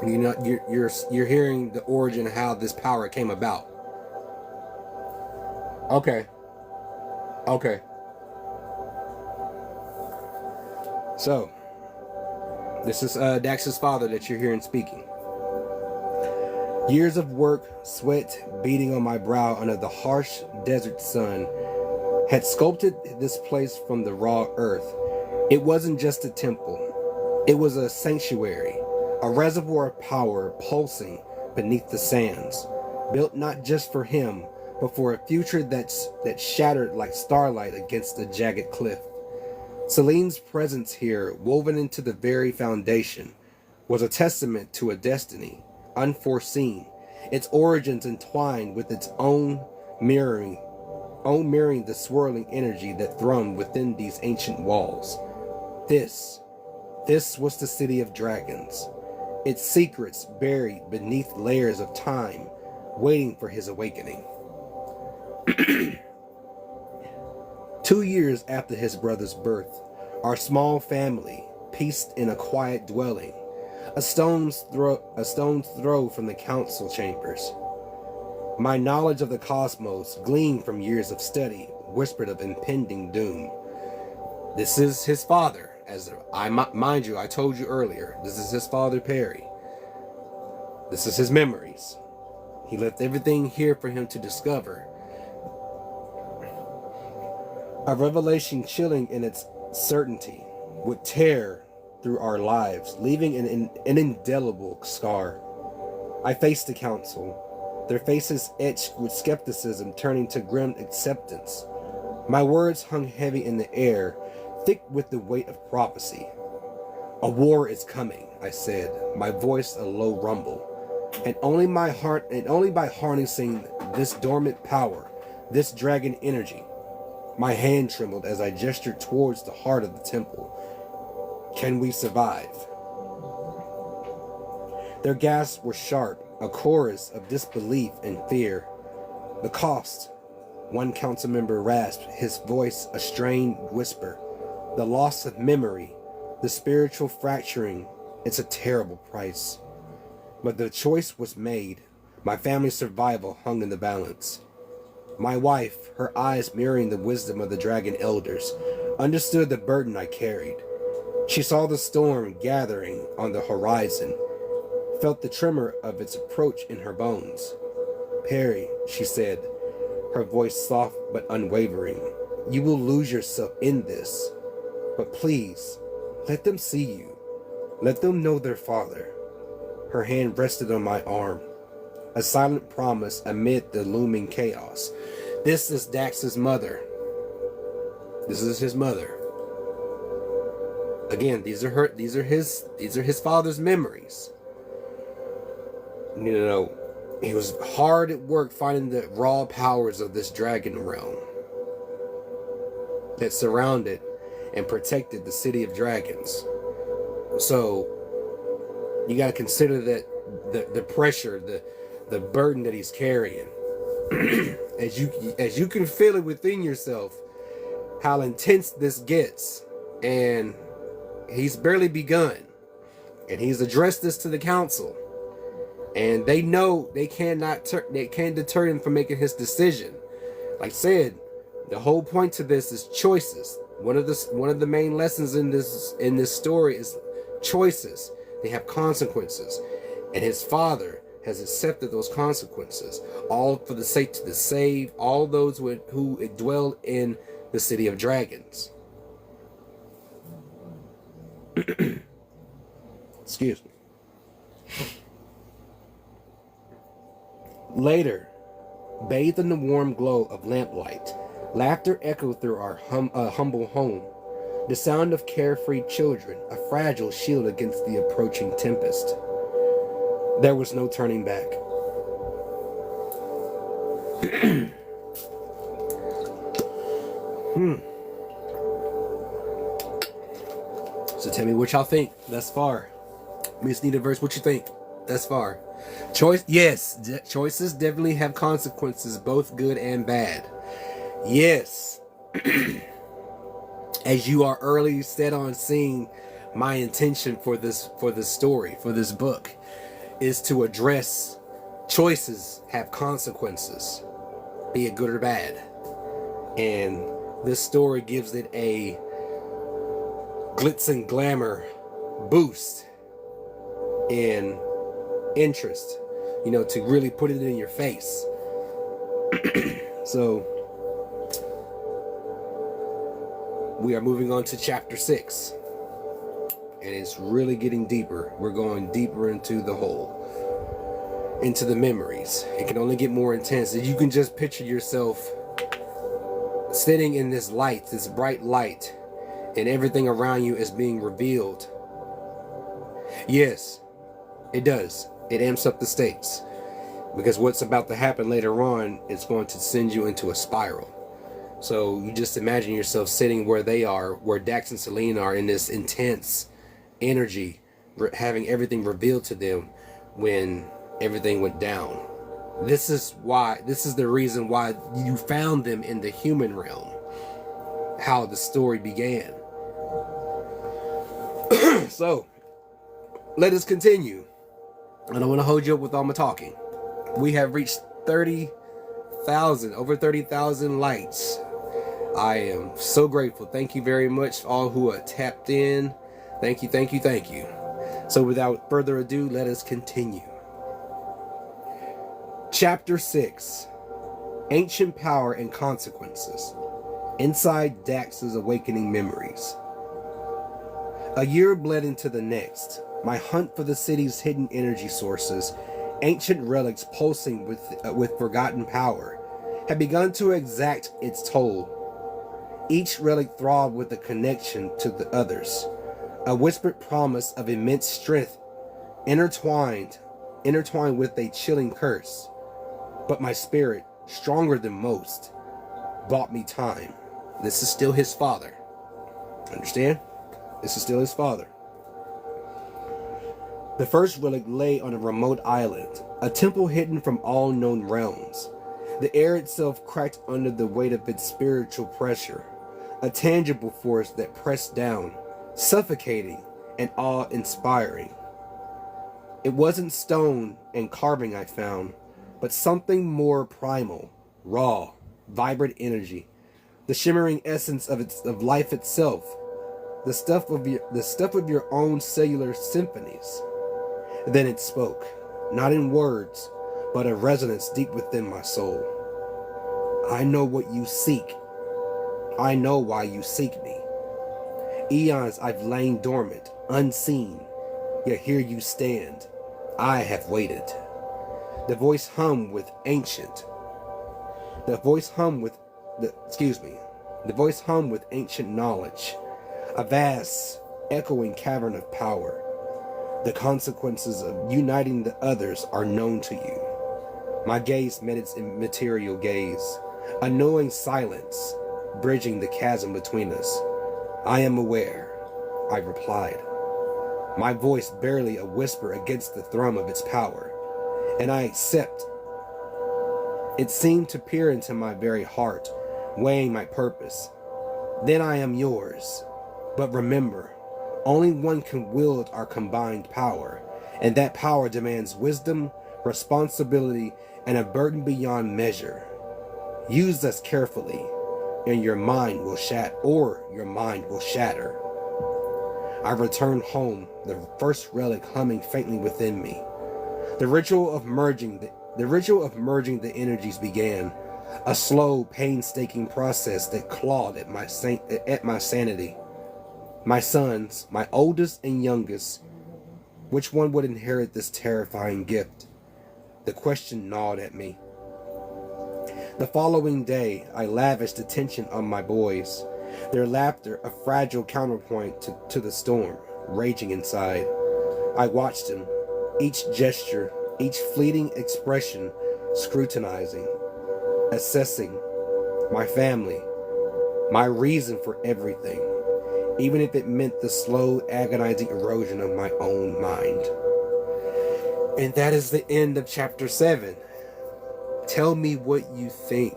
You know, you're hearing the origin of how this power came about. Okay. So, this is Dax's father that you're hearing speaking. Years of work, sweat beating on my brow under the harsh desert sun, had sculpted this place from the raw earth. It wasn't just a temple. It was a sanctuary, a reservoir of power pulsing beneath the sands, built not just for him, but for a future that shattered like starlight against a jagged cliff. Celine's presence here, woven into the very foundation, was a testament to a destiny unforeseen, its origins entwined with its own mirroring the swirling energy that thrummed within these ancient walls. This was the city of dragons, its secrets buried beneath layers of time, waiting for his awakening. 2 years after his brother's birth, our small family pieced in a quiet dwelling, a stone's throw from the council chambers. My knowledge of the cosmos, gleaned from years of study, whispered of impending doom. This is his father, mind you, I told you earlier, this is his father, Perry. This is his memories. He left everything here for him to discover. A revelation chilling in its certainty would tear through our lives, leaving an indelible scar. I faced the council, their faces etched with skepticism turning to grim acceptance. My words hung heavy in the air, thick with the weight of prophecy. A war is coming, I said, my voice a low rumble, and only by harnessing this dormant power, this dragon energy. My hand trembled as I gestured towards the heart of the temple. Can we survive? Their gasps were sharp, a chorus of disbelief and fear. The cost, one council member rasped, his voice a strained whisper. The loss of memory, the spiritual fracturing, it's a terrible price. But the choice was made. My family's survival hung in the balance. My wife, her eyes mirroring the wisdom of the dragon elders, understood the burden I carried. She saw the storm gathering on the horizon, felt the tremor of its approach in her bones. Perry, she said, her voice soft but unwavering, you will lose yourself in this. But please, let them see you. Let them know their father. Her hand rested on my arm, a silent promise amid the looming chaos. This is Dax's mother. This is his mother. Again, these are his father's memories. You know, he was hard at work finding the raw powers of this dragon realm that surrounded and protected the city of dragons. So you got to consider that the pressure, the burden that he's carrying. as you can feel it within yourself, how intense this gets. And he's barely begun, and he's addressed this to the council, and they know they can't deter him from making his decision. Like I said, the whole point to this is choices. One of the main lessons in this story is choices. They have consequences, and his father has accepted those consequences, all for the sake to save all those who dwell in the city of dragons. Excuse me. Later, bathed in the warm glow of lamplight, laughter echoed through our humble home. The sound of carefree children, a fragile shield against the approaching tempest. There was no turning back. So tell me what y'all think thus far. Miss Nita Verse, what you think thus far? Choices definitely have consequences, both good and bad. Yes. As you are early set on seeing, my intention for this story, for this book, is to address choices have consequences, be it good or bad. And this story gives it a glitz and glamour boost in interest, to really put it in your face. So we are moving on to chapter 6, and it's really getting deeper. We're going deeper into the hole, into the memories. It can only get more intense. You can just picture yourself sitting in this light, this bright light, and everything around you is being revealed. Yes, it does. It amps up the stakes, because what's about to happen later on is going to send you into a spiral. So you just imagine yourself sitting where they are, where Dax and Selene are, in this intense energy, having everything revealed to them when everything went down. This is the reason why you found them in the human realm, how the story began. So let us continue. I don't want to hold you up with all my talking. We have reached over 30,000 lights. I am so grateful. Thank you very much, all who are tapped in. Thank you. So without further ado, let us continue. Chapter 6, Ancient Power and Consequences. Inside Dax's Awakening Memories. A year bled into the next. My hunt for the city's hidden energy sources, ancient relics pulsing with forgotten power, had begun to exact its toll. Each relic throbbed with a connection to the others, a whispered promise of immense strength, intertwined with a chilling curse. But my spirit, stronger than most, bought me time. This is still his father. Understand? This is still his father. The first relic lay on a remote island, a temple hidden from all known realms. The air itself cracked under the weight of its spiritual pressure, a tangible force that pressed down, suffocating and awe-inspiring. It wasn't stone and carving I found, but something more primal, raw, vibrant energy, the shimmering essence of life itself, the stuff of your own cellular symphonies. Then it spoke, not in words, but a resonance deep within my soul. I know what you seek. I know why you seek me. Eons I've lain dormant, unseen, yet here you stand. I have waited. The voice hummed with ancient. The voice hummed with The voice hummed with ancient knowledge, a vast, echoing cavern of power. The consequences of uniting the others are known to you. My gaze met its immaterial gaze, a knowing silence, bridging the chasm between us. I am aware, I replied, my voice barely a whisper against the thrum of its power, and I accept. It seemed to peer into my very heart, weighing my purpose. Then I am yours. But remember, only one can wield our combined power, and that power demands wisdom, responsibility, and a burden beyond measure. Use us carefully, and your mind will shatter. I returned home, the first relic humming faintly within me. The ritual of merging the energies began, a slow, painstaking process that clawed at my sanity. My sons, my oldest and youngest, which one would inherit this terrifying gift? The question gnawed at me. The following day, I lavished attention on my boys, their laughter a fragile counterpoint to the storm raging inside. I watched them, each gesture, each fleeting expression, scrutinizing, assessing my family, my reason for everything, even if it meant the slow, agonizing erosion of my own mind. And that is the end of chapter 7. Tell me what you think.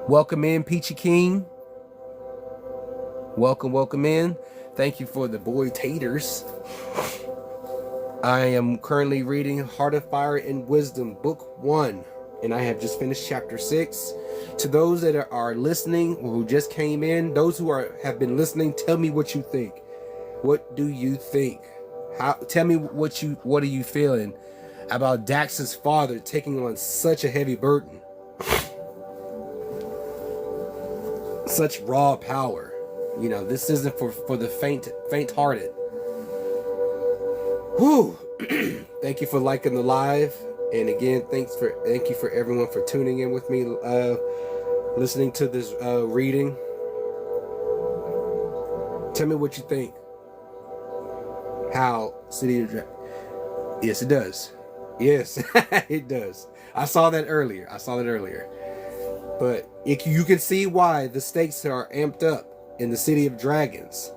Welcome in, Peachy King. Welcome in. Thank you for the boy taters. I am currently reading Heart of Fire and Wisdom, Book 1, and I have just finished chapter 6. To those that are listening or who just came in, those who have been listening, tell me what you think. What do you think? Tell me what are you feeling about Dax's father taking on such a heavy burden, such raw power. You know, this isn't for the faint-hearted. Whew. Thank you for liking the live, and again, thank you for everyone for tuning in with me, listening to this reading. Tell me what you think. How City of Yes, it does. Yes, it does. I saw that earlier. But you can see why the stakes are amped up in the City of Dragons.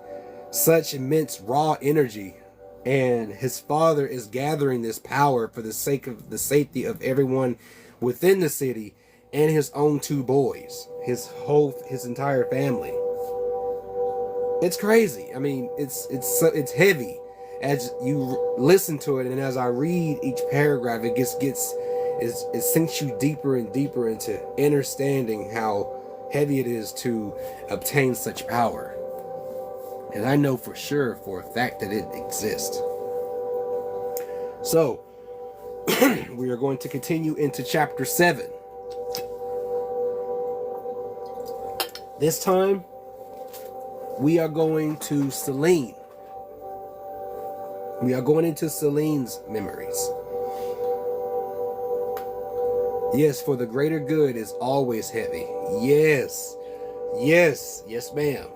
Such immense raw energy, and his father is gathering this power for the sake of the safety of everyone within the city and his own 2 boys, his entire family. It's crazy. I mean, it's heavy as you listen to it, and as I read each paragraph, it sinks you deeper and deeper into understanding how heavy it is to obtain such power. And I know for a fact that it exists. So, we are going to continue into chapter 7. This time, we are going to Selene. We are going into Selene's memories. Yes, for the greater good is always heavy. Yes, ma'am.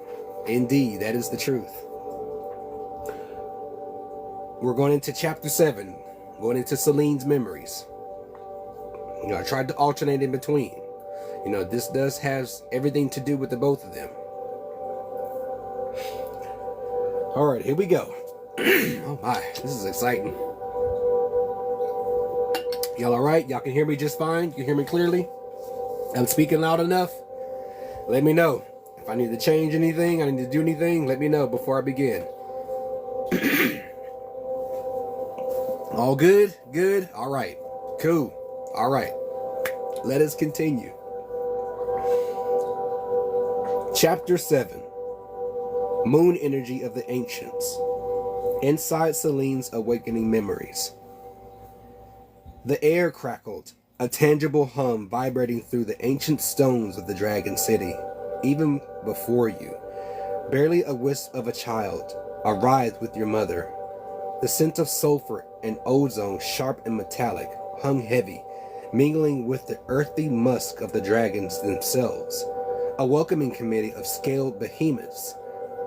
Indeed, that is the truth. We're going into chapter 7, going into Selene's memories. You know, I tried to alternate in between. You know, this does have everything to do with the both of them. All right, here we go. Oh my, this is exciting. Y'all all right? Y'all can hear me just fine? You can hear me clearly? I'm speaking loud enough? Let me know. If I need to change anything, I need to do anything, let me know before I begin. All good? Good? All right. Cool. All right. Let us continue. Chapter 7. Moon Energy of the Ancients. Inside Selene's awakening memories. The air crackled, a tangible hum vibrating through the ancient stones of the Dragon City. Even before you, barely a wisp of a child, arrived with your mother. The scent of sulfur and ozone, sharp and metallic, hung heavy, mingling with the earthy musk of the dragons themselves. A welcoming committee of scaled behemoths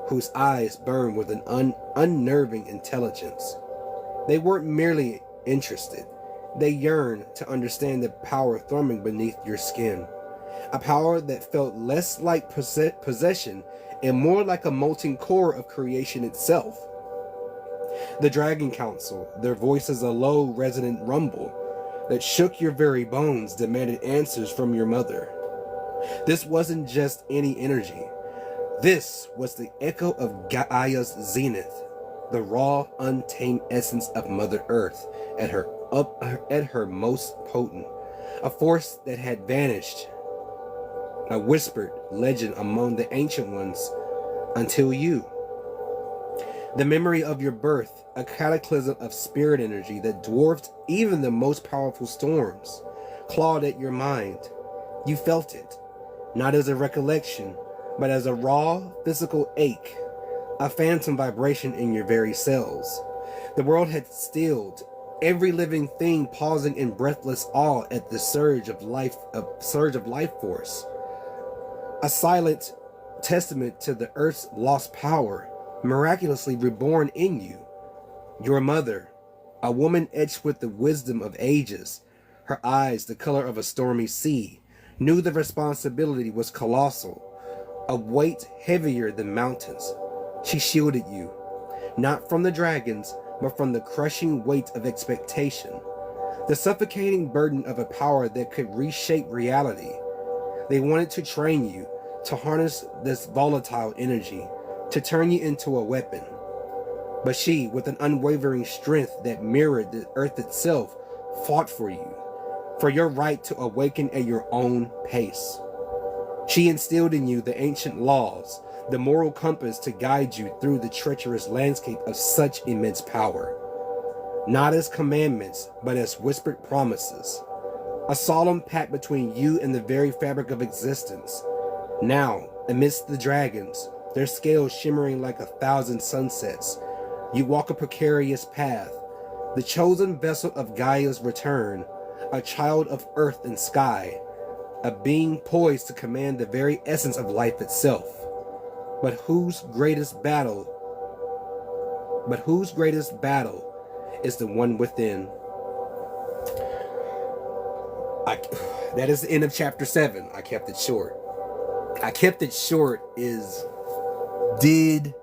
whose eyes burned with an unnerving intelligence. They weren't merely interested. They yearned to understand the power thrumming beneath your skin. A power that felt less like possession and more like a molten core of creation itself. The Dragon Council, their voices a low, resonant rumble that shook your very bones, demanded answers from your mother. This wasn't just any energy. This was the echo of Gaia's zenith, the raw, untamed essence of Mother Earth at her most potent, a force that had vanished, a whispered legend among the ancient ones until you. The memory of your birth, a cataclysm of spirit energy that dwarfed even the most powerful storms, clawed at your mind. You felt it, not as a recollection, but as a raw, physical ache, a phantom vibration in your very cells. The world had stilled, every living thing pausing in breathless awe at the surge of life force. A silent testament to the Earth's lost power, miraculously reborn in you. Your mother, a woman etched with the wisdom of ages, her eyes the color of a stormy sea, knew the responsibility was colossal, a weight heavier than mountains. She shielded you, not from the dragons, but from the crushing weight of expectation, the suffocating burden of a power that could reshape reality. They wanted to train you to harness this volatile energy, to turn you into a weapon. But she, with an unwavering strength that mirrored the earth itself, fought for you, for your right to awaken at your own pace. She instilled in you the ancient laws, the moral compass to guide you through the treacherous landscape of such immense power. Not as commandments, but as whispered promises. A solemn pact between you and the very fabric of existence. Now, amidst the dragons, their scales shimmering like 1,000 sunsets, you walk a precarious path, the chosen vessel of Gaia's return, a child of earth and sky, a being poised to command the very essence of life itself. But whose greatest battle is the one within. That is the end of chapter 7. I kept it short. Did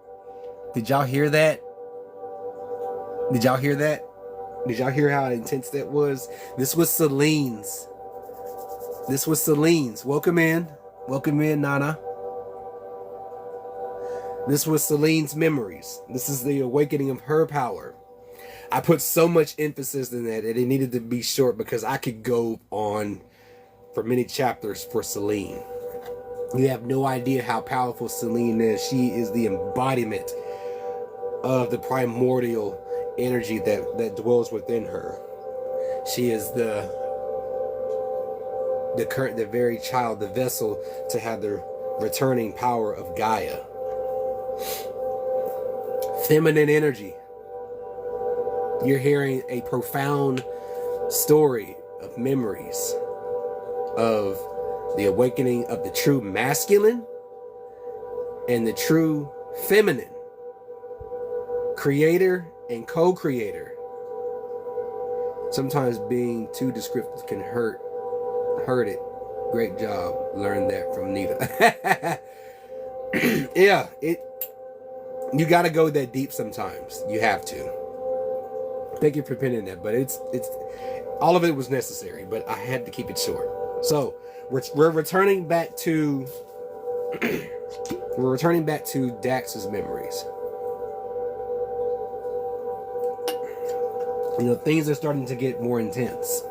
y'all hear that? Did y'all hear that? Did y'all hear how intense that was? This was Celine's. Welcome in, Nana. This was Celine's memories. This is the awakening of her power. I put so much emphasis in that it needed to be short because I could go on for many chapters for Celine. You have no idea how powerful Celine is. She is the embodiment of the primordial energy that dwells within her. She is the very child, the vessel to have the returning power of Gaia. Feminine energy. You're hearing a profound story of memories of the awakening of the true masculine and the true feminine. Creator and co-creator. Sometimes being too descriptive can hurt it. Great job. Learned that from Nita. Yeah, you gotta go that deep sometimes. You have to. Thank you for pinning that, but it's all of it was necessary, but I had to keep it short. So we're returning back to Dax's memories. You know, things are starting to get more intense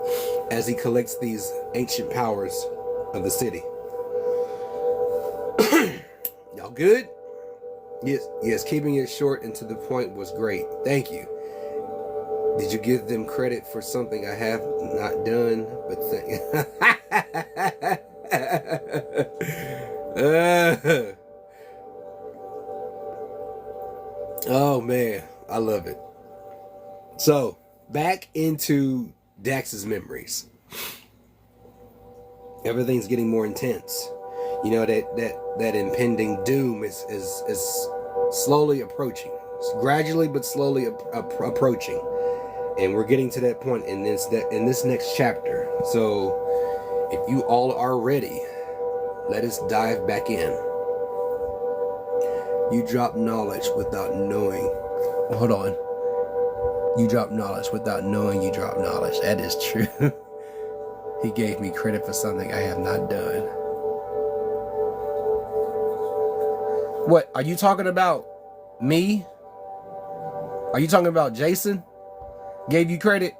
as he collects these ancient powers of the city. Y'all good? Yes, keeping it short and to the point was great. Thank you. Did you give them credit for something I have not done? But oh man, I love it. So back into Dax's memories. Everything's getting more intense. You know, that impending doom is slowly approaching. It's gradually but slowly approaching. And we're getting to that point in this next chapter. So if you all are ready, let us dive back in. You drop knowledge without knowing. Hold on. You drop knowledge without knowing you drop knowledge. That is true. He gave me credit for something I have not done. What? Are you talking about me? Are you talking about Jason? Gave you credit?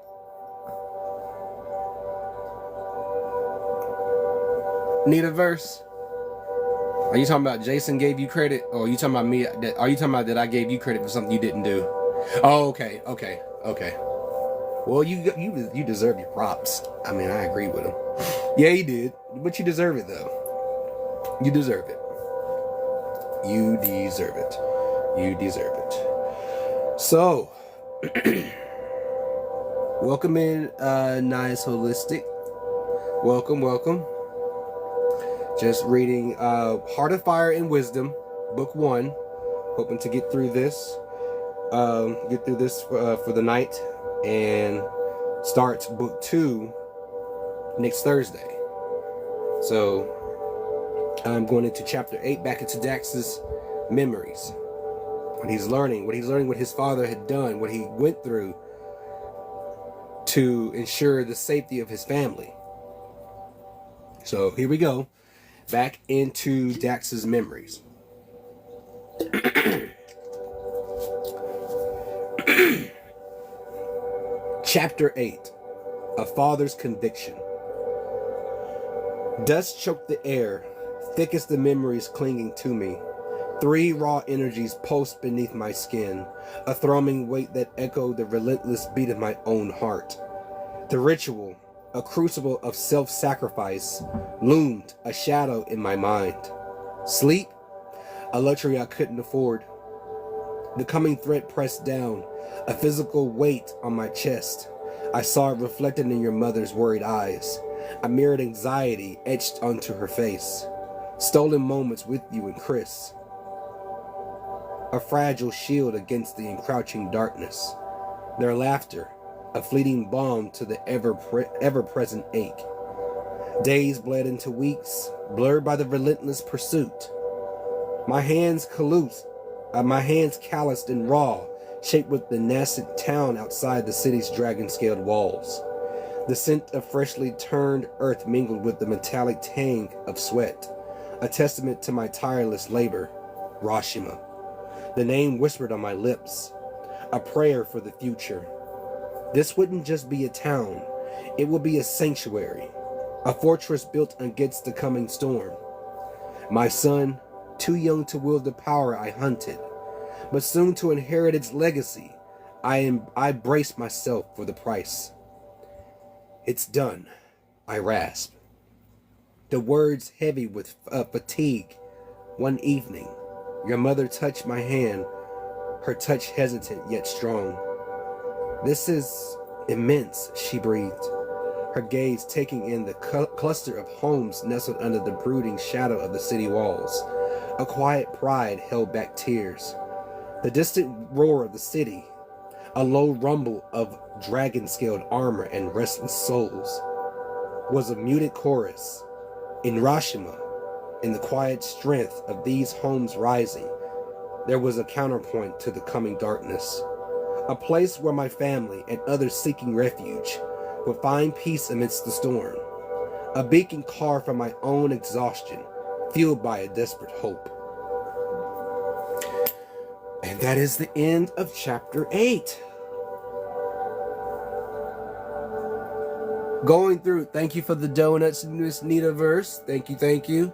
Need a verse? Are you talking about Jason gave you credit? Or are you talking about me? Are you talking about that I gave you credit for something you didn't do? Oh, okay. Well, you deserve your props. I mean, I agree with him. Yeah, he did. But you deserve it, though. You deserve it. You deserve it. You deserve it. So, welcome in, Nice Holistic. Welcome. Just reading Heart of Fire and Wisdom, Book 1. Hoping to get through this. For the night. And start Book 2 next Thursday. So I'm going into Chapter 8, back into Dax's memories. What he's learning, what his father had done, what he went through to ensure the safety of his family. So here we go. Back into Dax's memories. Chapter 8. A Father's Conviction. Dust choked the air, thick as the memories clinging to me. 3 raw energies pulsed beneath my skin, a throbbing weight that echoed the relentless beat of my own heart. The ritual, a crucible of self-sacrifice, loomed a shadow in my mind. Sleep? A luxury I couldn't afford. The coming threat pressed down, a physical weight on my chest. I saw it reflected in your mother's worried eyes. I mirrored anxiety etched onto her face. Stolen moments with you and Chris. A fragile shield against the encroaching darkness. Their laughter, a fleeting balm to the ever-present ache. Days bled into weeks, blurred by the relentless pursuit. My hands calloused and raw, shaped with the nascent town outside the city's dragon-scaled walls. The scent of freshly turned earth mingled with the metallic tang of sweat, a testament to my tireless labor. Rashima. The name whispered on my lips, a prayer for the future. This wouldn't just be a town, it would be a sanctuary, a fortress built against the coming storm. My son, too young to wield the power I hunted, but soon to inherit its legacy, I braced myself for the price. It's done, I rasped. The words heavy with fatigue. One evening, your mother touched my hand, her touch hesitant yet strong. This is immense, she breathed, her gaze taking in the cluster of homes nestled under the brooding shadow of the city walls. A quiet pride held back tears. The distant roar of the city, a low rumble of dragon-scaled armor and restless souls, was a muted chorus. In Rashima, in the quiet strength of these homes rising, there was a counterpoint to the coming darkness. A place where my family and others seeking refuge would find peace amidst the storm. A beacon carved from my own exhaustion, fueled by a desperate hope. And that is the end of Chapter 8. Going through, thank you for the donuts, Miss Nitaverse. Thank you.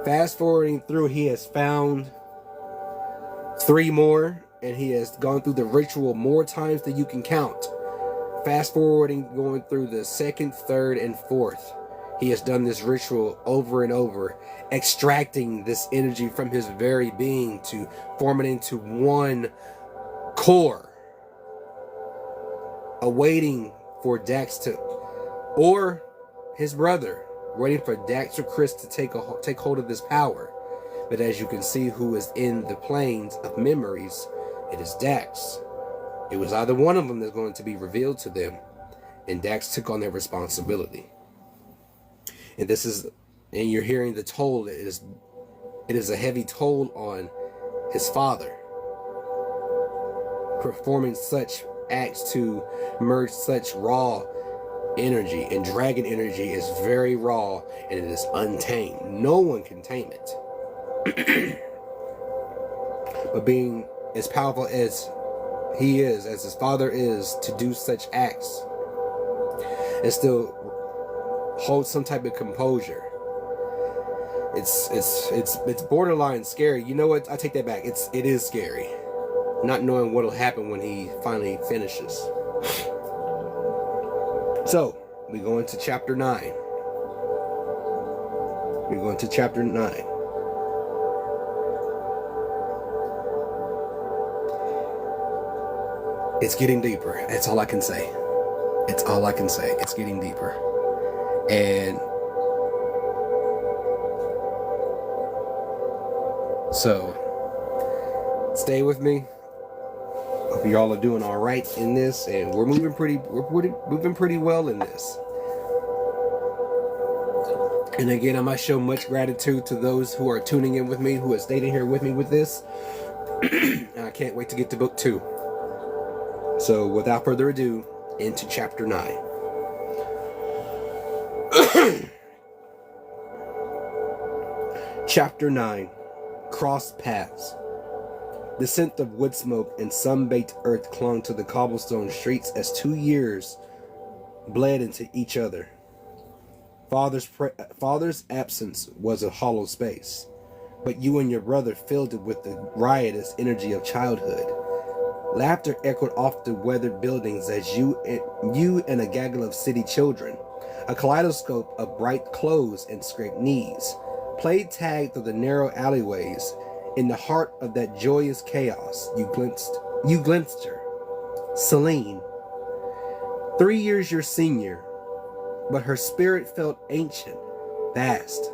Fast forwarding through, he has found 3 more, and he has gone through the ritual more times than you can count. Fast forwarding, going through the 2nd, 3rd, and 4th. He has done this ritual over and over, extracting this energy from his very being to form it into one core, awaiting for Dax to, or his brother, waiting for Dax or Chris to take hold of this power. But as you can see who is in the planes of memories, it is Dax. It was either one of them that's going to be revealed to them, and Dax took on that responsibility. And you're hearing the toll. It is a heavy toll on his father, performing such acts to merge such raw energy. And dragon energy is very raw, and it is untamed. No one can tame it. But being as powerful as he is, as his father is, to do such acts and still hold some type of composure, it's borderline scary. You know what? I take that back. It is scary, not knowing what'll happen when he finally finishes. So we go into chapter 9. We go into chapter 9. It's getting deeper. That's all I can say. It's all I can say. It's getting deeper. And so stay with me. Hope y'all are doing all right in this, and we're moving pretty well in this. And again, I must show much gratitude to those who are tuning in with me, who have stayed in here with me with this. And I can't wait to get to book 2. So without further ado, into chapter 9. Chapter 9. Cross Paths. The scent of wood smoke and sun-baked earth clung to the cobblestone streets as 2 years bled into each other. Father's absence was a hollow space, but you and your brother filled it with the riotous energy of childhood. Laughter echoed off the weathered buildings as you and a gaggle of city children, a kaleidoscope of bright clothes and scraped knees, played tag through the narrow alleyways. In the heart of that joyous chaos, you glimpsed her, Celine. 3 years your senior, but her spirit felt ancient, vast.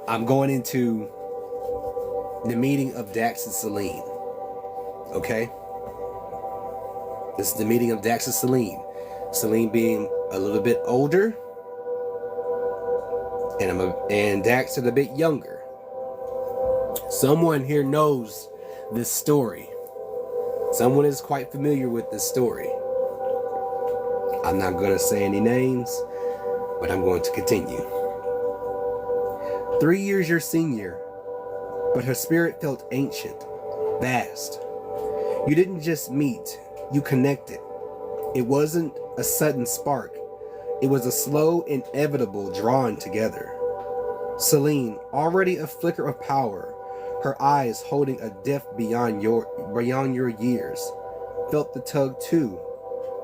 I'm going into the meeting of Dax and Celine. Okay? This is the meeting of Dax and Celine. Celine being a little bit older, and Dax is a bit younger. Someone here knows this story. Someone is quite familiar with this story. I'm not going to say any names, but I'm going to continue. 3 years your senior, but her spirit felt ancient, vast. You didn't just meet, you connected. It wasn't a sudden spark. It was a slow, inevitable drawing together. Celine, already a flicker of power, her eyes holding a depth beyond your years, felt the tug too.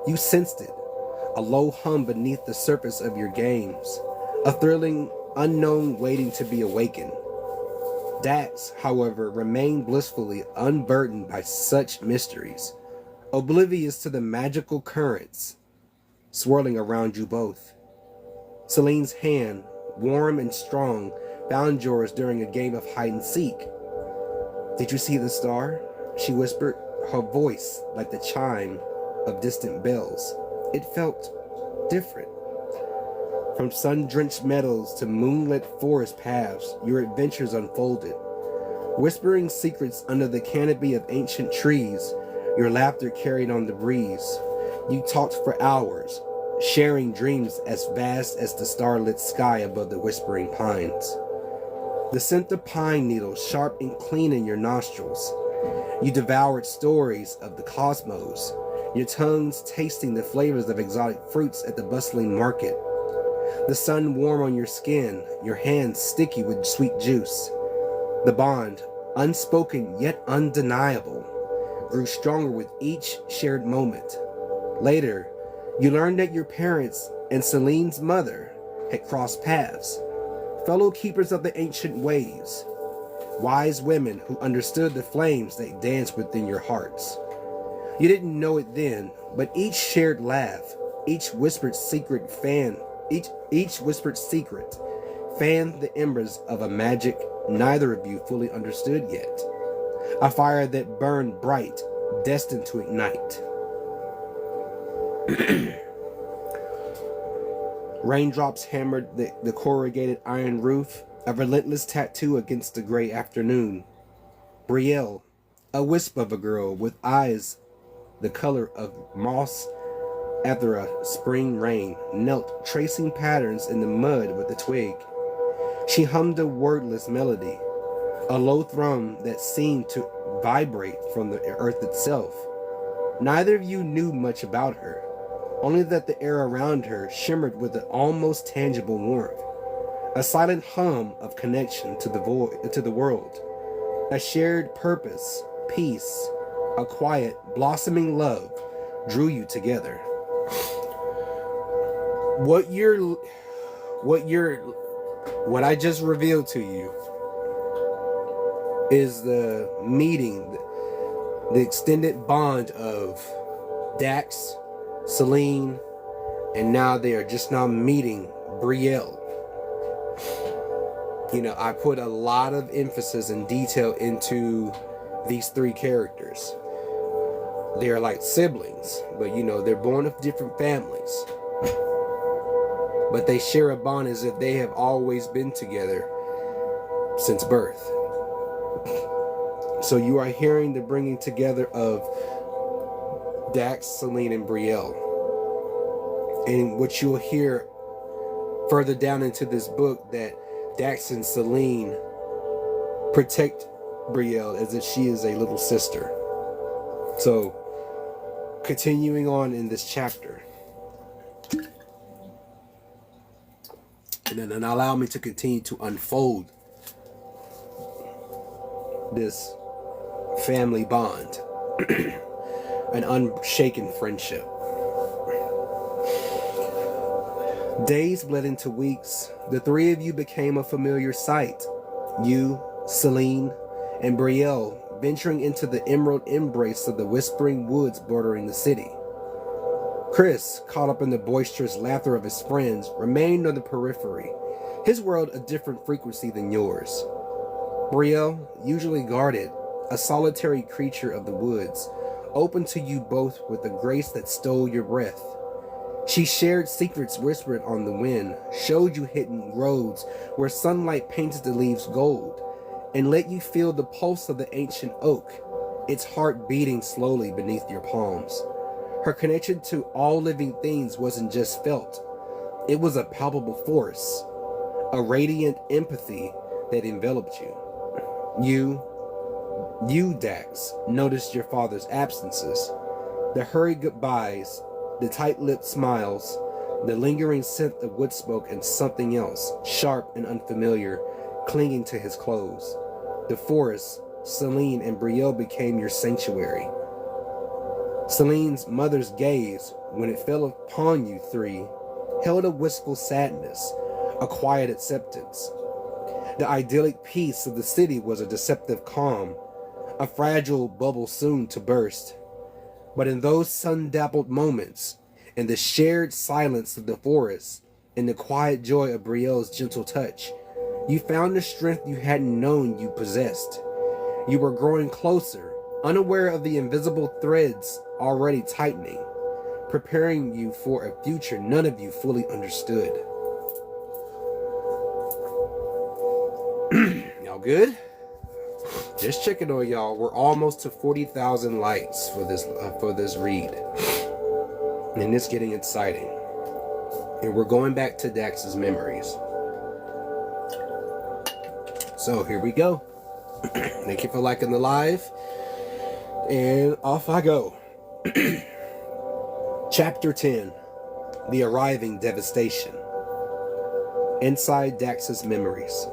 You sensed it, a low hum beneath the surface of your games, a thrilling unknown waiting to be awakened. Dax, however, remained blissfully unburdened by such mysteries, oblivious to the magical currents swirling around you both. Celine's hand, warm and strong, found yours during a game of hide and seek. "Did you see the star?" she whispered, her voice like the chime of distant bells. It felt different. From sun-drenched meadows to moonlit forest paths, your adventures unfolded. Whispering secrets under the canopy of ancient trees, your laughter carried on the breeze. You talked for hours, sharing dreams as vast as the starlit sky above the whispering pines. The scent of pine needles sharp and clean in your nostrils. You devoured stories of the cosmos, your tongues tasting the flavors of exotic fruits at the bustling market. The sun warm on your skin, your hands sticky with sweet juice. The bond, unspoken yet undeniable, grew stronger with each shared moment. Later, you learned that your parents and Celine's mother had crossed paths, fellow keepers of the ancient ways, wise women who understood the flames that danced within your hearts. You didn't know it then, but each shared laugh, Each whispered secret fanned the embers of a magic neither of you fully understood yet. A fire that burned bright, destined to ignite. Raindrops hammered the corrugated iron roof, a relentless tattoo against the gray afternoon. Brielle, a wisp of a girl with eyes the color of moss after a spring rain, knelt tracing patterns in the mud with a twig. She hummed a wordless melody, a low thrum that seemed to vibrate from the earth itself. Neither of you knew much about her, only that the air around her shimmered with an almost tangible warmth, a silent hum of connection to the world, a shared purpose, peace, a quiet, blossoming love drew you together. What I just revealed to you is the meeting, the extended bond of Dax, Selene, and now they are just now meeting Brielle. You know, I put a lot of emphasis and detail into these three characters. They are like siblings, but you know, they're born of different families. But they share a bond as if they have always been together since birth. So you are hearing the bringing together of Dax, Selene, and Brielle. And what you'll hear further down into this book, that Dax and Selene protect Brielle as if she is a little sister. So, continuing on in this chapter. And then allow me to continue to unfold this family bond. An unshaken friendship. Days bled into weeks. The three of you became a familiar sight. You, Selene, and Brielle venturing into the emerald embrace of the whispering woods bordering the city. Chris, caught up in the boisterous laughter of his friends, remained on the periphery, his world a different frequency than yours. Brielle, usually guarded, a solitary creature of the woods, opened to you both with a grace that stole your breath. She shared secrets whispered on the wind, showed you hidden roads where sunlight painted the leaves gold, and let you feel the pulse of the ancient oak, its heart beating slowly beneath your palms. Her connection to all living things wasn't just felt. It was a palpable force, a radiant empathy that enveloped you. You, Dax, noticed your father's absences, the hurried goodbyes, the tight-lipped smiles, the lingering scent of wood smoke, and something else, sharp and unfamiliar, clinging to his clothes. The forest, Selene, and Brielle became your sanctuary. Selene's mother's gaze, when it fell upon you three, held a wistful sadness, a quiet acceptance. The idyllic peace of the city was a deceptive calm, a fragile bubble soon to burst. But in those sun-dappled moments, in the shared silence of the forest, in the quiet joy of Brielle's gentle touch, you found the strength you hadn't known you possessed. You were growing closer, unaware of the invisible threads already tightening, preparing you for a future none of you fully understood. Y'all good? Just checking on y'all. We're almost to 40,000 likes for this read, and it's getting exciting. And we're going back to Dax's memories. So here we go. Thank you for liking the live, and off I go. Chapter 10: The Arriving Devastation. Inside Dax's memories.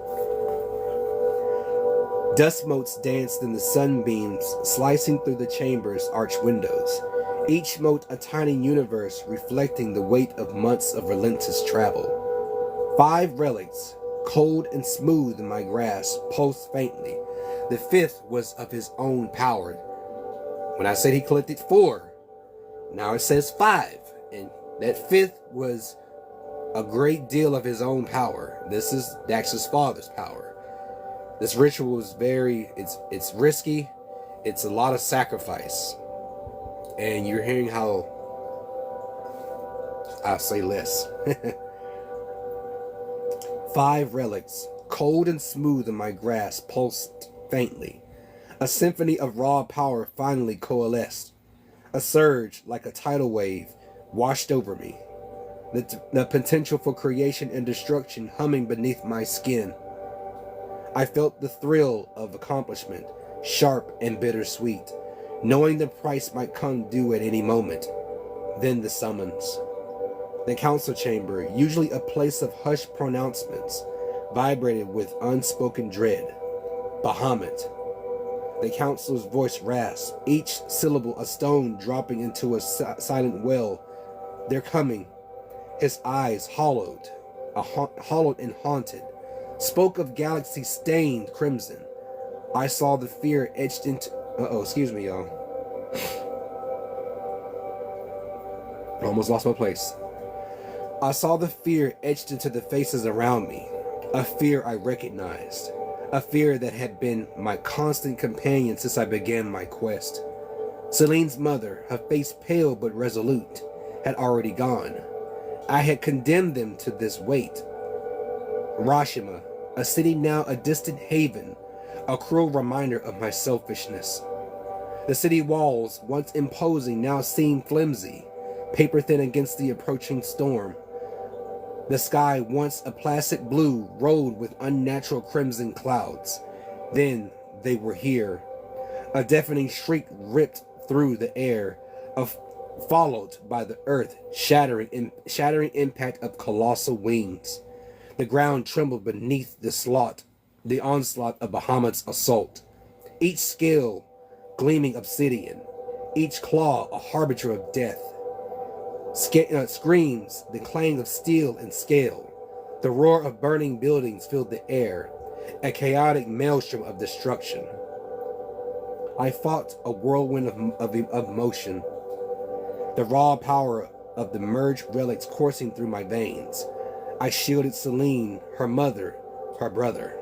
Dust motes danced in the sunbeams, slicing through the chamber's arched windows, each mote a tiny universe reflecting the weight of months of relentless travel. 5 relics, cold and smooth in my grasp, pulsed faintly. The 5th was of his own power. When I said he collected 4, now it says 5, and That fifth was a great deal of his own power. This is Dax's father's power. This ritual is it's risky. It's a lot of sacrifice. And you're hearing how I'll say less. 5 relics, cold and smooth in my grasp, pulsed faintly. A symphony of raw power finally coalesced. A surge, like a tidal wave, washed over me. The potential for creation and destruction humming beneath my skin. I felt the thrill of accomplishment, sharp and bittersweet, knowing the price might come due at any moment. Then the summons. The council chamber, usually a place of hushed pronouncements, vibrated with unspoken dread. Bahamut. The council's voice rasped, each syllable a stone dropping into a silent well. They're coming. His eyes hollowed and haunted, spoke of galaxies stained crimson. I saw the fear etched into... excuse me, y'all. I almost lost my place. I saw the fear etched into the faces around me, a fear I recognized, a fear that had been my constant companion since I began my quest. Celine's mother, her face pale but resolute, had already gone. I had condemned them to this weight. Rashima, a city now a distant haven, a cruel reminder of my selfishness. The city walls, once imposing, now seemed flimsy, paper-thin against the approaching storm. The sky, once a placid blue, rolled with unnatural crimson clouds. Then they were here. A deafening shriek ripped through the air, followed by the earth shattering impact of colossal wings. The ground trembled beneath the onslaught of Bahamut's assault. Each scale gleaming obsidian, each claw a harbinger of death. Screams, the clang of steel and scale. The roar of burning buildings filled the air, a chaotic maelstrom of destruction. I fought a whirlwind of motion, the raw power of the merged relics coursing through my veins. I shielded Celine, her mother, her brother.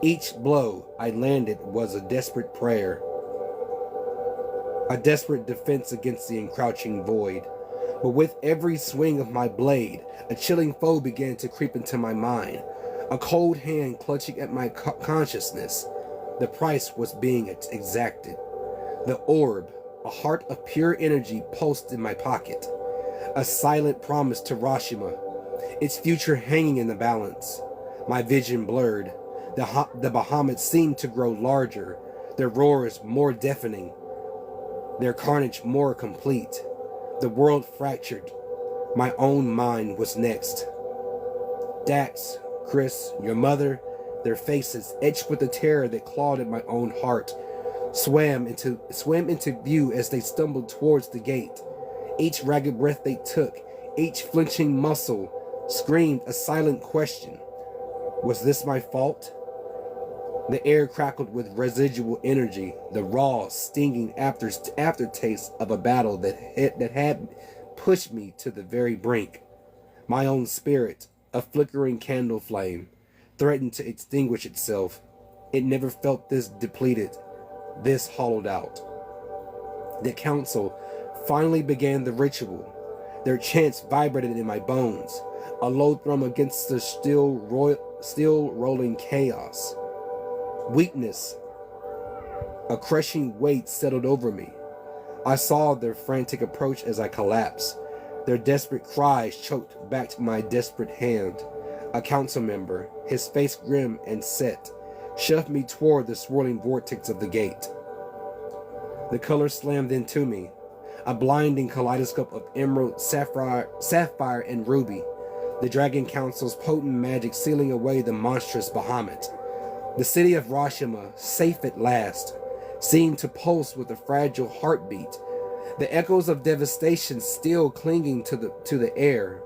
Each blow I landed was a desperate prayer, a desperate defense against the encroaching void. But with every swing of my blade, a chilling foe began to creep into my mind, a cold hand clutching at my consciousness. The price was being exacted. The orb, a heart of pure energy, pulsed in my pocket, a silent promise to Rashima, its future hanging in the balance. My vision blurred. The Bahamut seemed to grow larger, their roars more deafening, their carnage more complete. The world fractured. My own mind was next. Dax, Chris, your mother, their faces, etched with the terror that clawed at my own heart, swam into view as they stumbled towards the gate. Each ragged breath they took, each flinching muscle, screamed a silent question. Was this my fault? The air crackled with residual energy, the raw, stinging aftertaste of a battle that had pushed me to the very brink. My own spirit, a flickering candle flame, threatened to extinguish itself. It never felt this depleted, this hollowed out. The council finally began the ritual. Their chants vibrated in my bones, a low thrum against the still rolling chaos. Weakness, a crushing weight settled over me. I saw their frantic approach as I collapsed. Their desperate cries choked back my desperate hand. A council member, his face grim and set, shoved me toward the swirling vortex of the gate. The colors slammed into me, a blinding kaleidoscope of emerald, sapphire, and ruby. The Dragon Council's potent magic sealing away the monstrous Bahamut. The city of Rashima, safe at last, seemed to pulse with a fragile heartbeat, the echoes of devastation still clinging to the air.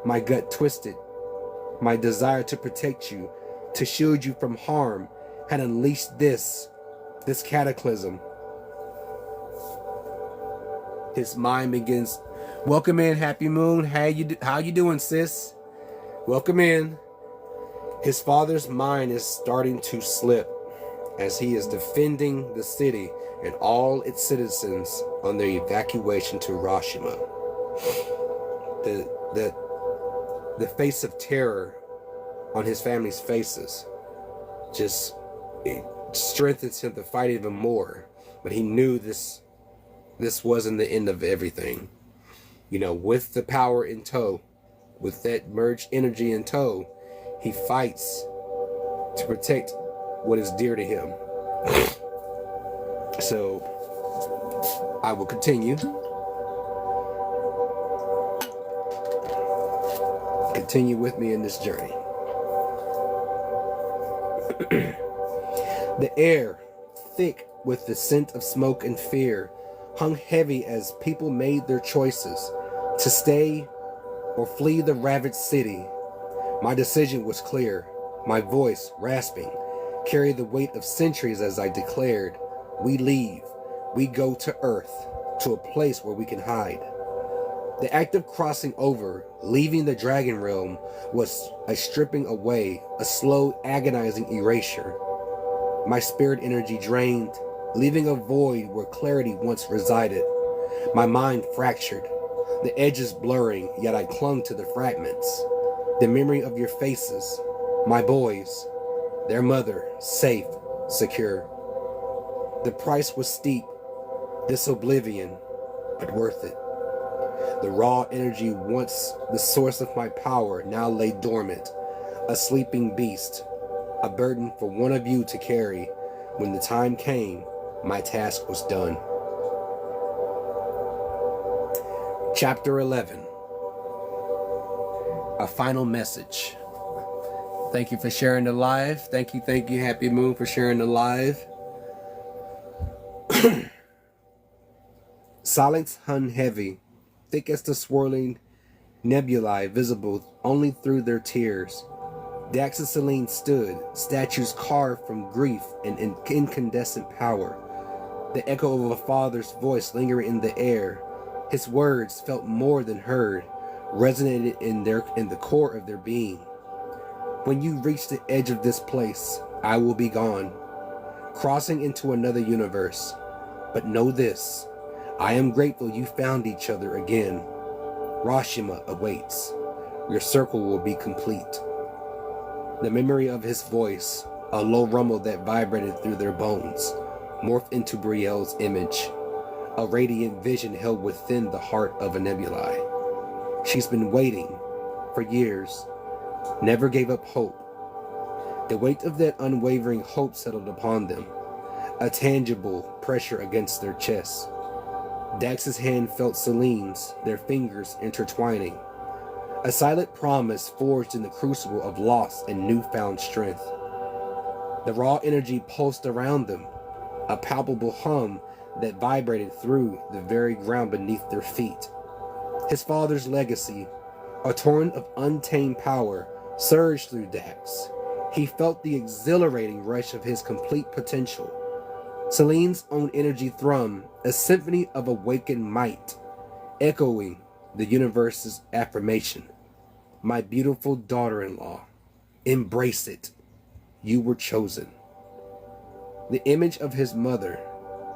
My gut twisted. My desire to protect you, to shield you from harm, had unleashed this cataclysm. His mind begins Welcome in, Happy Moon. How you doing, sis? Welcome in. His father's mind is starting to slip as he is defending the city and all its citizens on their evacuation to Hiroshima. The face of terror on his family's faces just it strengthens him to fight even more. But he knew this wasn't the end of everything. You know, with the power in tow, with that merged energy in tow, he fights to protect what is dear to him. So I will continue. Continue with me in this journey. The air, thick with the scent of smoke and fear, hung heavy as people made their choices to stay or flee the ravaged city. My decision was clear, my voice rasping, carried the weight of centuries as I declared, we leave, we go to Earth, to a place where we can hide. The act of crossing over, leaving the dragon realm, was a stripping away, a slow, agonizing erasure. My spirit energy drained, leaving a void where clarity once resided. My mind fractured, the edges blurring, yet I clung to the fragments. The memory of your faces, my boys, their mother, safe, secure. The price was steep, this oblivion, but worth it. The raw energy, once the source of my power, now lay dormant, a sleeping beast, a burden for one of you to carry. When the time came, my task was done. Chapter 11. A final message. Thank you for sharing the live. Thank you, Happy Moon, for sharing the live. Silence hung heavy, thick as the swirling nebulae visible only through their tears. Dax and Selene stood, statues carved from grief and incandescent power. The echo of a father's voice lingering in the air. His words felt more than heard, resonated in the core of their being. When you reach the edge of this place, I will be gone, crossing into another universe. But know this, I am grateful you found each other again. Hiroshima awaits. Your circle will be complete. The memory of his voice, a low rumble that vibrated through their bones, morphed into Brielle's image, a radiant vision held within the heart of a nebulae. She's been waiting for years, never gave up hope. The weight of that unwavering hope settled upon them, a tangible pressure against their chests. Dax's hand felt Selene's, their fingers intertwining. A silent promise forged in the crucible of loss and newfound strength. The raw energy pulsed around them, a palpable hum that vibrated through the very ground beneath their feet. His father's legacy, a torrent of untamed power, surged through Dax. He felt the exhilarating rush of his complete potential. Selene's own energy thrummed, a symphony of awakened might, echoing the universe's affirmation. My beautiful daughter-in-law, embrace it. You were chosen. The image of his mother,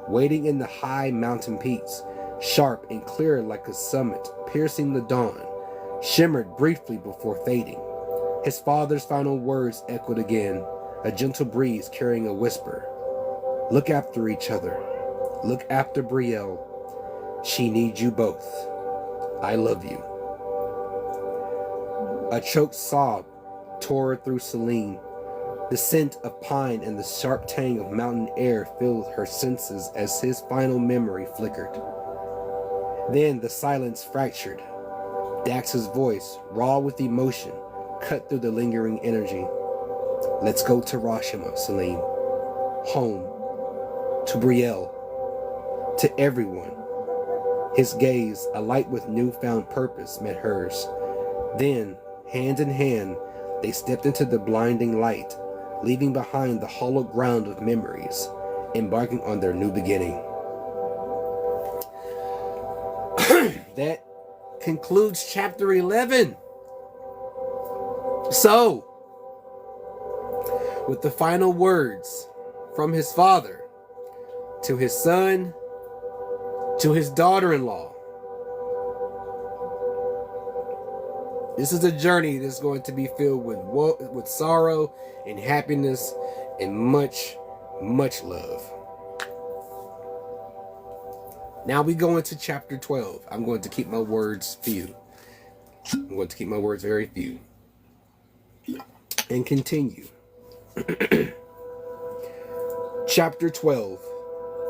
waiting in the high mountain peaks, sharp and clear like a summit piercing the dawn, shimmered briefly before fading. His father's final words echoed again, a gentle breeze carrying a whisper. Look after each other. Look after Brielle. She needs you both. I love you. A choked sob tore through Selene. The scent of pine and the sharp tang of mountain air filled her senses as his final memory flickered. Then the silence fractured. Dax's voice, raw with emotion, cut through the lingering energy. Let's go to Hiroshima, Selene. Home. To Brielle. To everyone. His gaze, alight with newfound purpose, met hers. Then, hand in hand, they stepped into the blinding light, leaving behind the hollow ground of memories, embarking on their new beginning. That concludes chapter 11. So, with the final words from his father to his son to his daughter-in-law, this is a journey that's going to be filled with sorrow and happiness and much, much love. Now we go into chapter 12. I'm going to keep my words few. I'm going to keep my words very few. And continue. Chapter 12.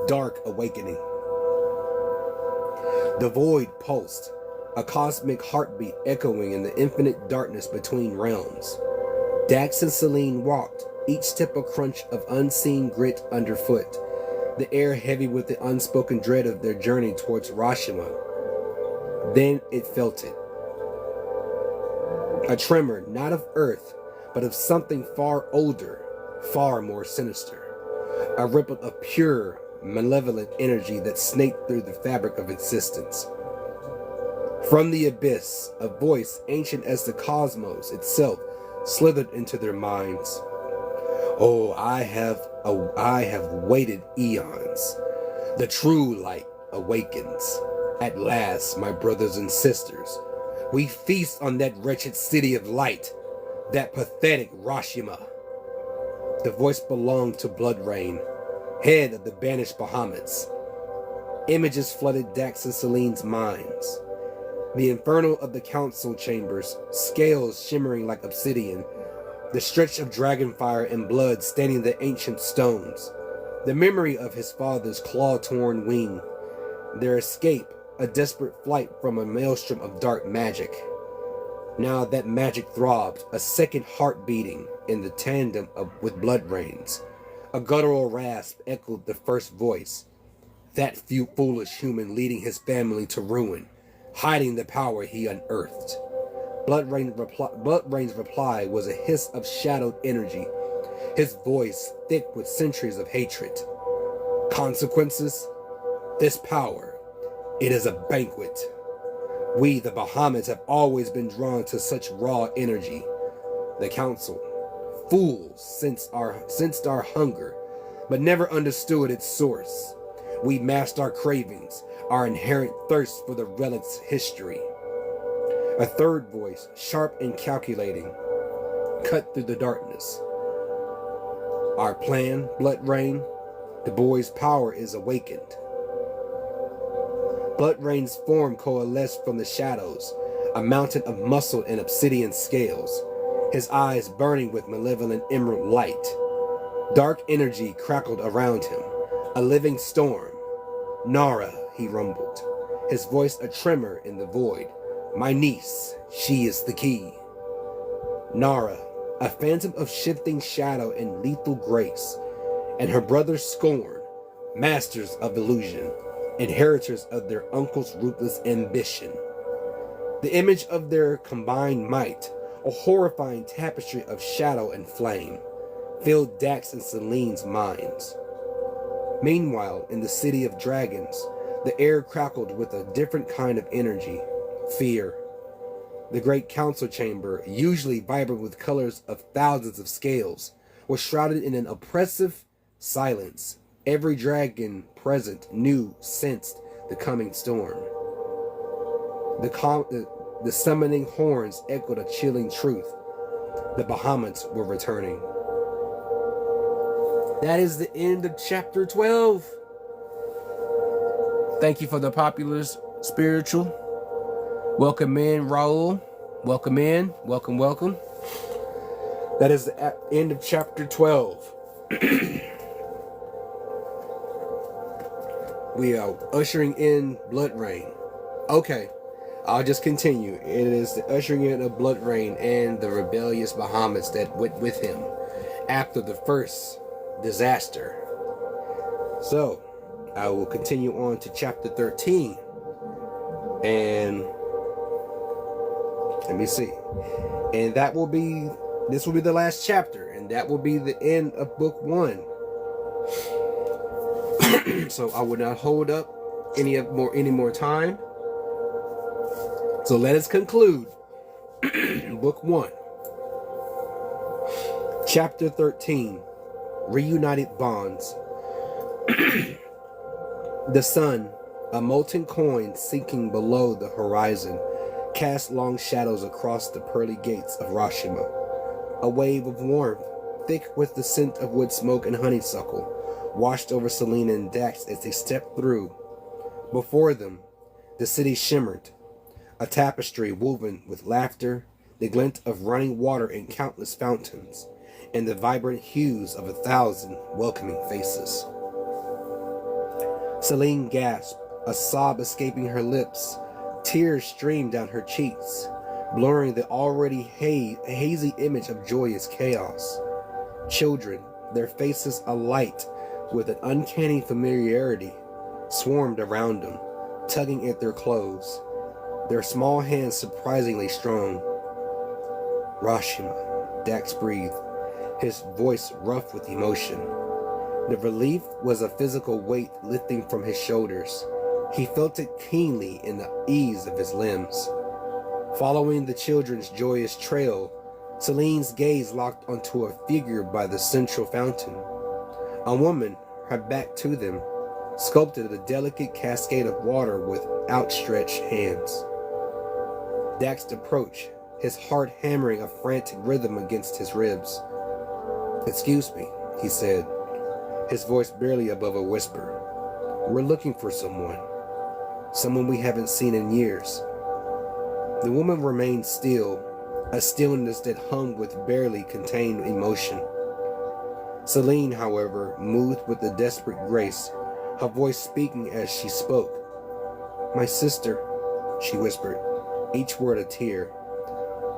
Dark Awakening. The void pulsed, a cosmic heartbeat echoing in the infinite darkness between realms. Dax and Selene walked, each step a crunch of unseen grit underfoot, the air heavy with the unspoken dread of their journey towards Rashima. Then it felt it. A tremor, not of earth, but of something far older, far more sinister. A ripple of pure, malevolent energy that snaked through the fabric of existence. From the abyss, a voice ancient as the cosmos itself slithered into their minds. Oh, I have waited eons. The true light awakens. At last, my brothers and sisters, we feast on that wretched city of light, that pathetic Rashima. The voice belonged to Bloodrain, head of the banished Bahamets. Images flooded Dax and Selene's minds. The inferno of the council chambers, scales shimmering like obsidian, the stretch of dragonfire and blood staining the ancient stones, the memory of his father's claw-torn wing, their escape, a desperate flight from a maelstrom of dark magic. Now that magic throbbed, a second heart beating in the tandem with Bloodrain's. A guttural rasp echoed the first voice. That foolish human leading his family to ruin, hiding the power he unearthed. Bloodrain's reply was a hiss of shadowed energy, his voice thick with centuries of hatred. Consequences? This power, it is a banquet. We, the Bahamets, have always been drawn to such raw energy. The council, fools, sensed our hunger, but never understood its source. We masked our cravings, our inherent thirst for the relic's history. A third voice, sharp and calculating, cut through the darkness. Our plan, Bloodrain, the boy's power is awakened. Bloodrain's form coalesced from the shadows, a mountain of muscle and obsidian scales, his eyes burning with malevolent emerald light. Dark energy crackled around him, a living storm. Nara, he rumbled, his voice a tremor in the void. My niece, she is the key. Nara, a phantom of shifting shadow and lethal grace, and her brother Scorn, masters of illusion, inheritors of their uncle's ruthless ambition. The image of their combined might, a horrifying tapestry of shadow and flame, filled Dax and Selene's minds. Meanwhile, in the city of dragons, the air crackled with a different kind of energy, fear. The great council chamber, usually vibrant with colors of thousands of scales, was shrouded in an oppressive silence. Every dragon present sensed the coming storm. The summoning horns echoed a chilling truth. The Bahamets were returning. That is the end of chapter 12. Thank you for the popular spiritual. Welcome in, Raul. Welcome in. Welcome, welcome. That is the end of chapter 12. We are ushering in Bloodrain. Okay, I'll just continue. It is the ushering in of Bloodrain and the rebellious Bahamets that went with him after the first disaster. So, I will continue on to chapter 13. And let me see. And this will be the last chapter, and that will be the end of book 1. So I will not hold up any more time. So let us conclude Book 1. Chapter 13. Reunited Bonds. The sun, a molten coin sinking below the horizon, cast long shadows across the pearly gates of Rashima. A wave of warmth, thick with the scent of wood smoke and honeysuckle, washed over Selena and Dax as they stepped through. Before them, the city shimmered, a tapestry woven with laughter, the glint of running water in countless fountains, and the vibrant hues of 1,000 welcoming faces. Celine gasped, a sob escaping her lips. Tears streamed down her cheeks, blurring the already hazy image of joyous chaos. Children, their faces alight with an uncanny familiarity, swarmed around them, tugging at their clothes, their small hands surprisingly strong. Rashima, Dax breathed, his voice rough with emotion. The relief was a physical weight lifting from his shoulders. He felt it keenly in the ease of his limbs. Following the children's joyous trail, Celine's gaze locked onto a figure by the central fountain. A woman, her back to them, sculpted a delicate cascade of water with outstretched hands. Dax approached, his heart hammering a frantic rhythm against his ribs. "Excuse me," he said, his voice barely above a whisper. "We're looking for someone we haven't seen in years." The woman remained still, a stillness that hung with barely contained emotion. Celine, however, moved with a desperate grace, her voice speaking as she spoke. "My sister," she whispered, each word a tear.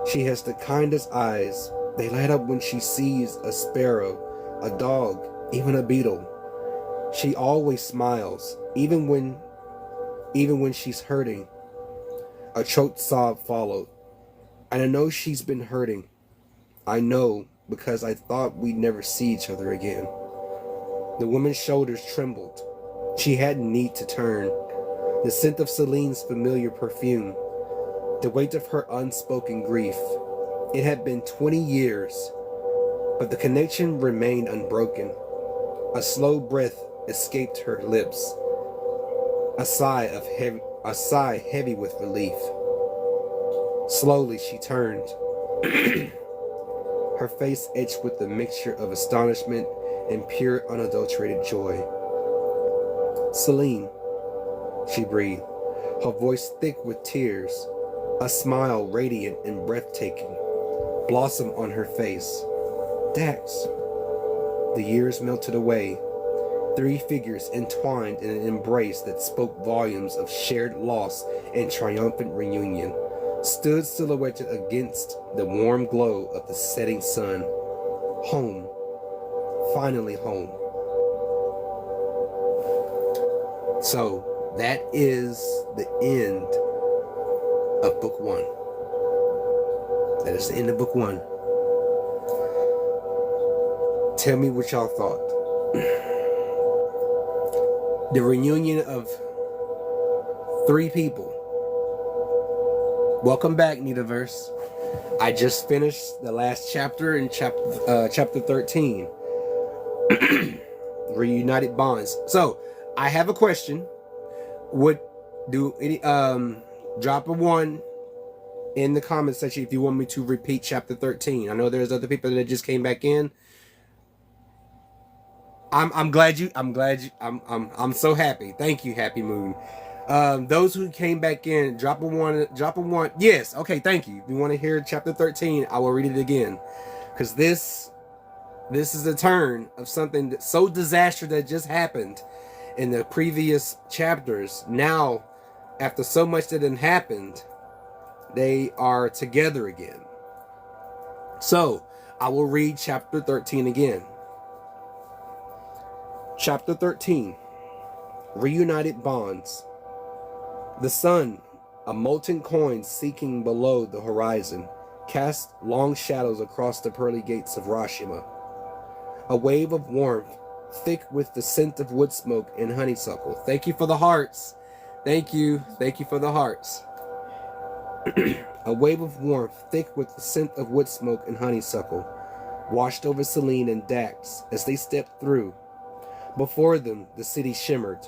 "She has the kindest eyes. They light up when she sees a sparrow, a dog, even a beetle. She always smiles, even when she's hurting." A choked sob followed. "And I know she's been hurting. I know, because I thought we'd never see each other again." The woman's shoulders trembled. She hadn't need to turn. The scent of Celine's familiar perfume, the weight of her unspoken grief. It had been 20 years, but the connection remained unbroken. A slow breath escaped her lips, a sigh heavy with relief. Slowly she turned, her face etched with a mixture of astonishment and pure unadulterated joy. "Celine," she breathed, her voice thick with tears, a smile radiant and breathtaking blossomed on her face. "Dax." The years melted away. 3 figures entwined in an embrace that spoke volumes of shared loss and triumphant reunion, stood silhouetted against the warm glow of the setting sun. Home. Finally home. So, that is the end of Book 1. That is the end of Book 1. Tell me what y'all thought. The reunion of 3 people. Welcome back, Nitaverse. I just finished the last chapter in chapter 13. Reunited Bonds. So, I have a question. Would do any drop a 1 in the comment section if you want me to repeat chapter 13. I know there's other people that just came back in. I'm so happy. Thank you, Happy Moon. Those who came back in, drop a one. Yes, okay, thank you. If you want to hear chapter 13, I will read it again. Because this is a turn of something that's so disastrous that just happened in the previous chapters. Now, after so much that had happened, they are together again. So, I will read chapter 13 again. Chapter 13. Reunited Bonds. The sun, a molten coin sinking below the horizon, cast long shadows across the pearly gates of Rashima. A wave of warmth, thick with the scent of wood smoke and honeysuckle. Thank you for the hearts. Thank you for the hearts. A wave of warmth, thick with the scent of wood smoke and honeysuckle, washed over Celine and Dax as they stepped through. Before them, the city shimmered,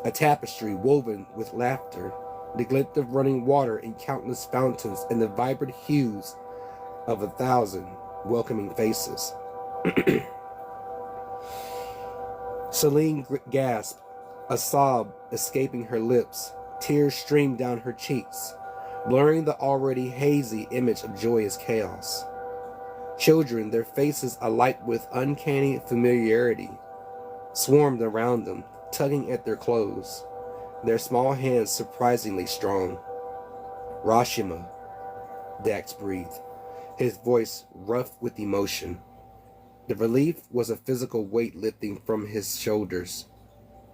a tapestry woven with laughter, the glint of running water in countless fountains, and the vibrant hues of 1,000 welcoming faces. Celine gasped, a sob escaping her lips. Tears streamed down her cheeks, blurring the already hazy image of joyous chaos. Children, their faces alight with uncanny familiarity, swarmed around them, tugging at their clothes, their small hands surprisingly strong. Rashima, Dax breathed, his voice rough with emotion. The relief was a physical weight lifting from his shoulders.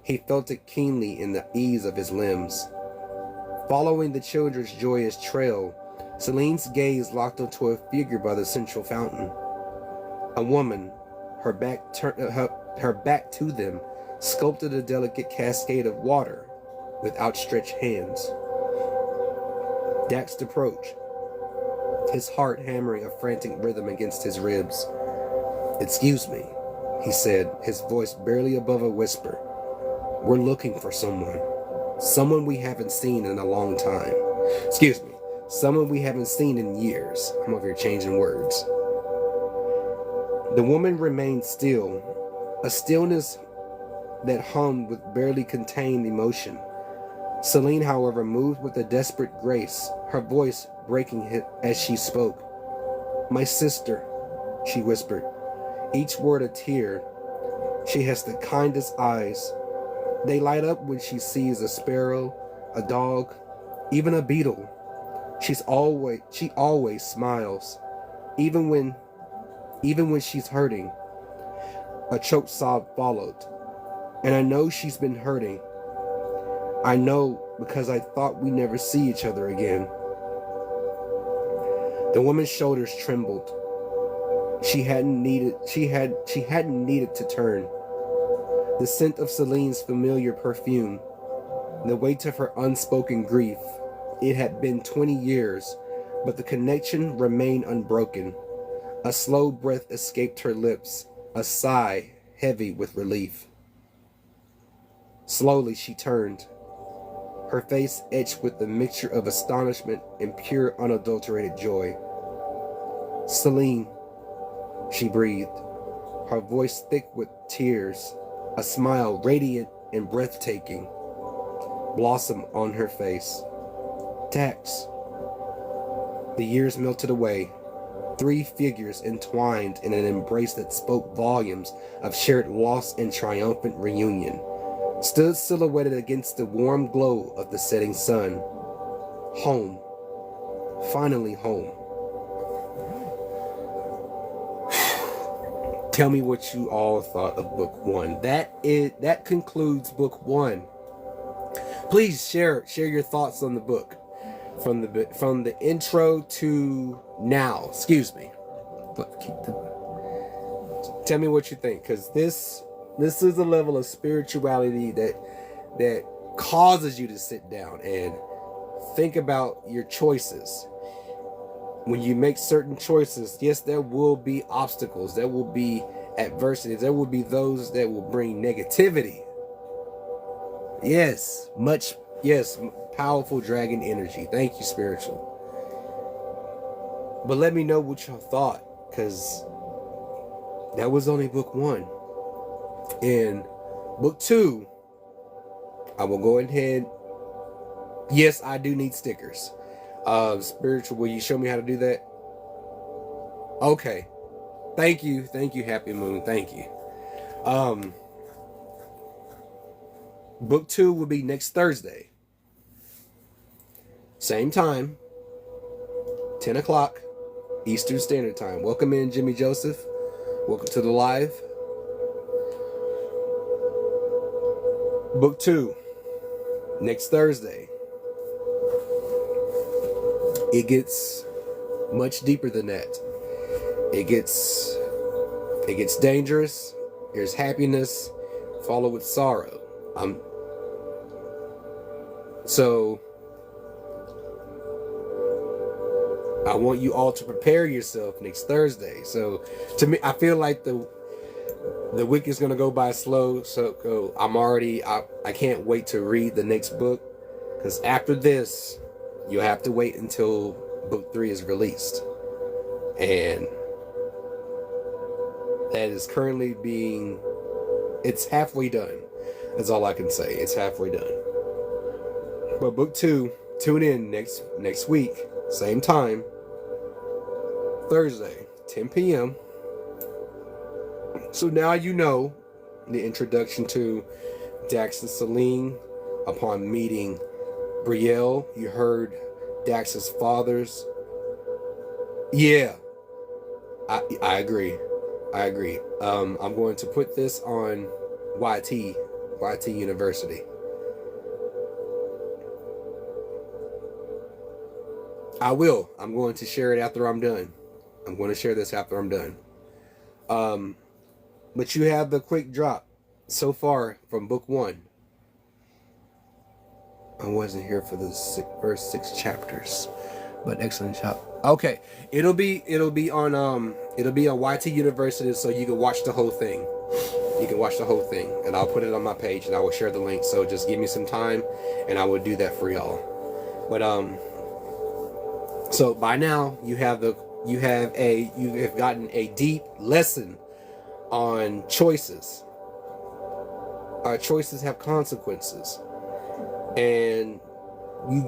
He felt it keenly in the ease of his limbs. Following the children's joyous trail, Celine's gaze locked onto a figure by the central fountain. A woman, her back to them, sculpted a delicate cascade of water with outstretched hands. Dax approached, his heart hammering a frantic rhythm against his ribs. "Excuse me," he said, his voice barely above a whisper. "We're looking for someone. Someone we haven't seen in a long time. Excuse me. Someone we haven't seen in years." I'm over here changing words. The woman remained still, a stillness that hummed with barely contained emotion. Celine, however, moved with a desperate grace, her voice breaking as she spoke. "My sister," she whispered, each word a tear. "She has the kindest eyes. They light up when she sees a sparrow, a dog, even a beetle. She always smiles, even when she's hurting." A choked sob followed. "And I know she's been hurting. I know because I thought we'd never see each other again." The woman's shoulders trembled. She hadn't needed to turn. The scent of Celine's familiar perfume, the weight of her unspoken grief. It had been 20 years, but the connection remained unbroken. A slow breath escaped her lips, a sigh heavy with relief. Slowly she turned, her face etched with the mixture of astonishment and pure unadulterated joy. "Celine," she breathed, her voice thick with tears, a smile radiant and breathtaking blossom on her face. "Dax." The years melted away, 3 figures entwined in an embrace that spoke volumes of shared loss and triumphant reunion, stood silhouetted against the warm glow of the setting sun. Home. Finally home. Tell me what you all thought of book 1. That concludes book 1. Please share your thoughts on the book from the intro to now. Excuse me. But tell me what you think, because this is a level of spirituality that causes you to sit down and think about your choices. When you make certain choices, yes, there will be obstacles, there will be adversities, there will be those that will bring negativity. Yes, powerful dragon energy. Thank you, spiritual. But let me know what y'all thought, because that was only book 1. In book 2, I will go ahead. Yes, I do need stickers. Spiritual, will you show me how to do that? Okay. Thank you, Happy Moon. Thank you. Book 2 will be next Thursday. Same time. 10 o'clock Eastern Standard Time. Welcome in, Jimmy Joseph. Welcome to the live. Book 2. Next Thursday. It gets much deeper than that. It gets dangerous. There's happiness, followed with sorrow. So I want you all to prepare yourself next Thursday. So to me, I feel like the week is gonna go by slow. So I can't wait to read the next book, because after this, you'll have to wait until book 3 is released, and that is currently it's halfway done. That's all I can say. It's halfway done. But book 2, tune in next week, same time, Thursday, 10 p.m. So now you know the introduction to Dax and Selene upon meeting Brielle. You heard Dax's father's. Yeah, I agree. I'm going to put this on YT University. I will. I'm going to share it after I'm done. I'm going to share this after I'm done. But you have the quick drop so far from book 1. I wasn't here for the first 6 chapters, but excellent job. Okay, it'll be on YT University, so you can watch the whole thing. You can watch the whole thing, and I'll put it on my page, and I will share the link. So just give me some time, and I will do that for y'all. But so by now you have gotten a deep lesson on choices. Our choices have consequences, and you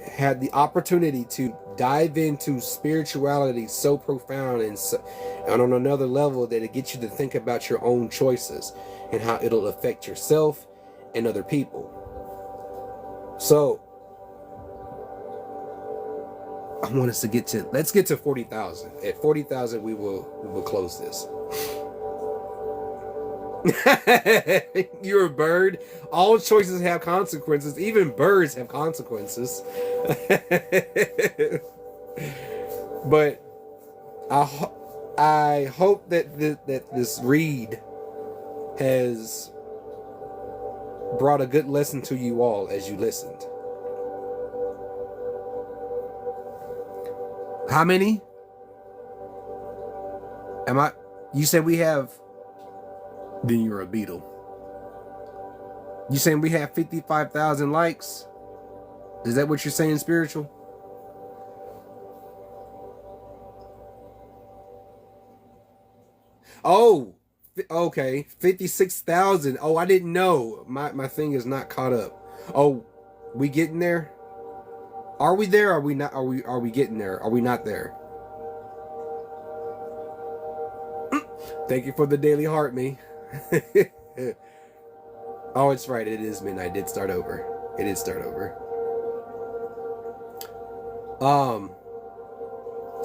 had the opportunity to dive into spirituality so profound and on another level that it gets you to think about your own choices and how it'll affect yourself and other people. So I want us to let's get to 40,000. At 40,000 we will close this. You're a bird. All choices have consequences. Even birds have consequences. But I hope that this read has brought a good lesson to you all as you listened. How many? You said we have. Then you're a beetle. You saying we have 55,000 likes? Is that what you're saying, spiritual? Oh, okay. 56,000. Oh, I didn't know. My thing is not caught up. Oh, we getting there? Are we there? Are we not? Are we getting there? Are we not there? Thank you for the daily heart, me. Oh, it's right. It is midnight. It did start over.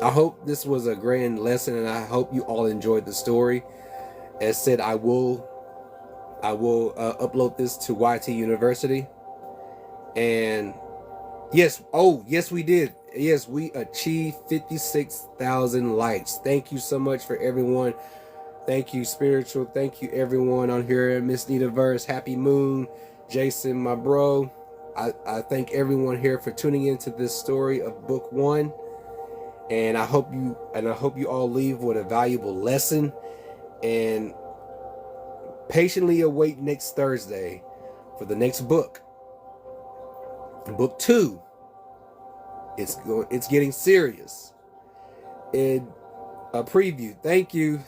I hope this was a grand lesson, and I hope you all enjoyed the story. As said, I will upload this to YT University. And yes, we did. Yes, we achieved 56,000 likes. Thank you so much for everyone. Thank you, spiritual. Thank you, everyone on here. Miss Nitaverse, Happy Moon, Jason, my bro. I thank everyone here for tuning into this story of book 1. And I hope you all leave with a valuable lesson, and patiently await next Thursday for the next book. Book 2. It's getting serious. A preview. Thank you,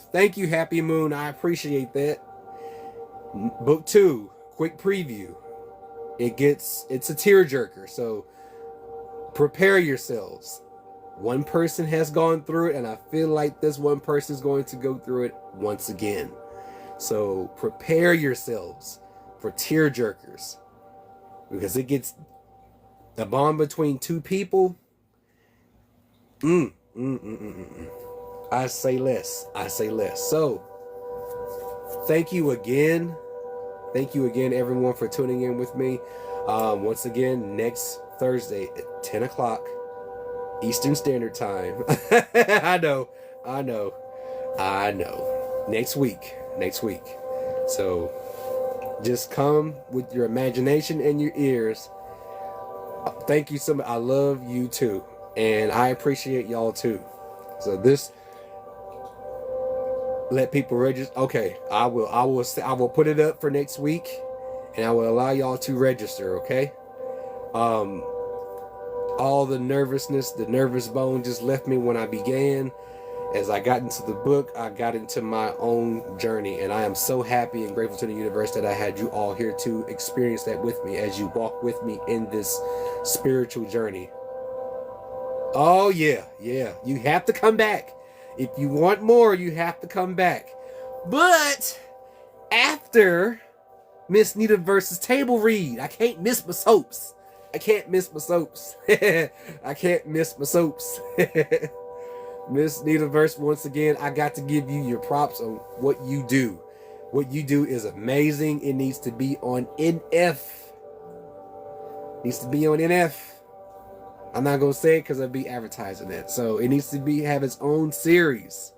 Happy Moon. I appreciate that. Book 2, quick preview. It's a tearjerker, so prepare yourselves. One person has gone through it, and I feel like this one person is going to go through it once again. So prepare yourselves for tearjerkers, because it gets the bond between two people. I say less. So, thank you again. Everyone, for tuning in with me. Once again, next Thursday at 10 o'clock Eastern Standard Time. I know. Next week. So, just come with your imagination and your ears. Thank you so much. I love you too. And I appreciate y'all too. So this, let people register. Okay, I will put it up for next week, and I will allow y'all to register. Okay. All the nervousness, the nervous bone just left me when I began. As I got into the book, I got into my own journey, and I am so happy and grateful to the universe that I had you all here to experience that with me as you walk with me in this spiritual journey. Oh yeah, you have to come back. If you want more, you have to come back. But after Miss Nita versus table read, I can't miss my soaps. I can't miss my soaps. Miss Nita verse, once again, I got to give you your props on what you do. What you do is amazing. It needs to be on NF. Needs to be on NF. I'm not gonna say it because I'll be advertising that. So it needs to have its own series.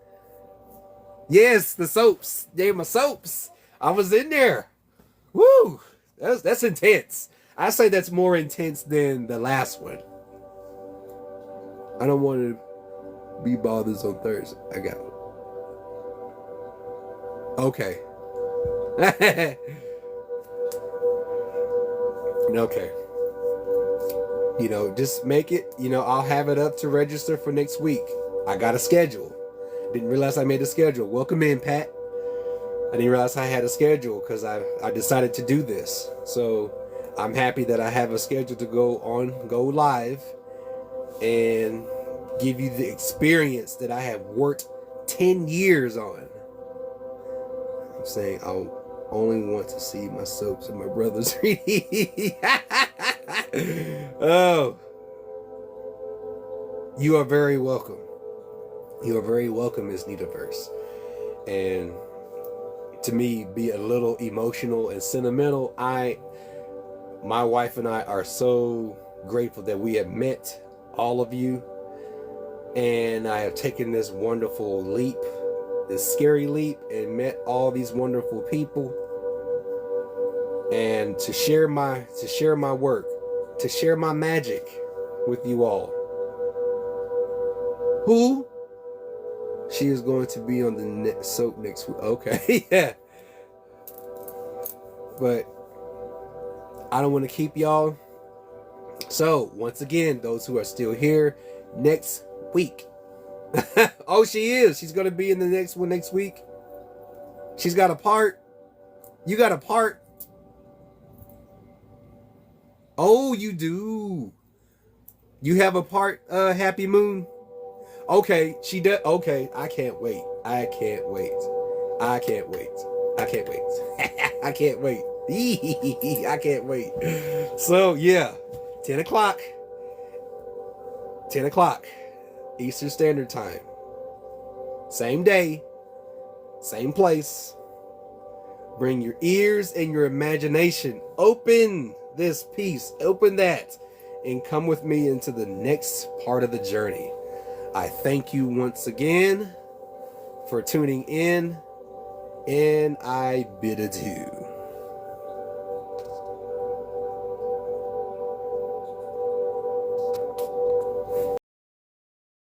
Yes, the soaps. They're my soaps. I was in there. Woo! That's intense. I say that's more intense than the last one. I don't want to be bothered on Thursday. I got it. Okay. Okay. Just make it, I'll have it up to register for next week. I got a schedule. Didn't realize I made a schedule. Welcome in, Pat. I didn't realize I had a schedule because I decided to do this. So I'm happy that I have a schedule to go live and give you the experience that I have worked 10 years on. I'm saying I only want to see my soaps and my brothers reading. Oh, you are very welcome. You are very welcome, Miss Nitaverse. And to me, be a little emotional and sentimental. My wife and I are so grateful that we have met all of you, and I have taken this wonderful leap, this scary leap, and met all these wonderful people, and to share my work, to share my magic with you all. Who? She is going to be on the soap next week. Okay, yeah. But I don't want to keep y'all. So, once again, those who are still here, next week. Oh, she is. She's going to be in the next one next week. She's got a part. You got a part. Oh, you do. You have a part, Happy Moon? Okay, she does. Okay, I can't wait. I can't wait. I can't wait. I can't wait. I can't wait. I can't wait. So, yeah, 10 o'clock. 10 o'clock. Eastern Standard Time. Same day. Same place. Bring your ears and your imagination. Open this piece. Open that. And come with me into the next part of the journey. I thank you once again for tuning in. And I bid adieu.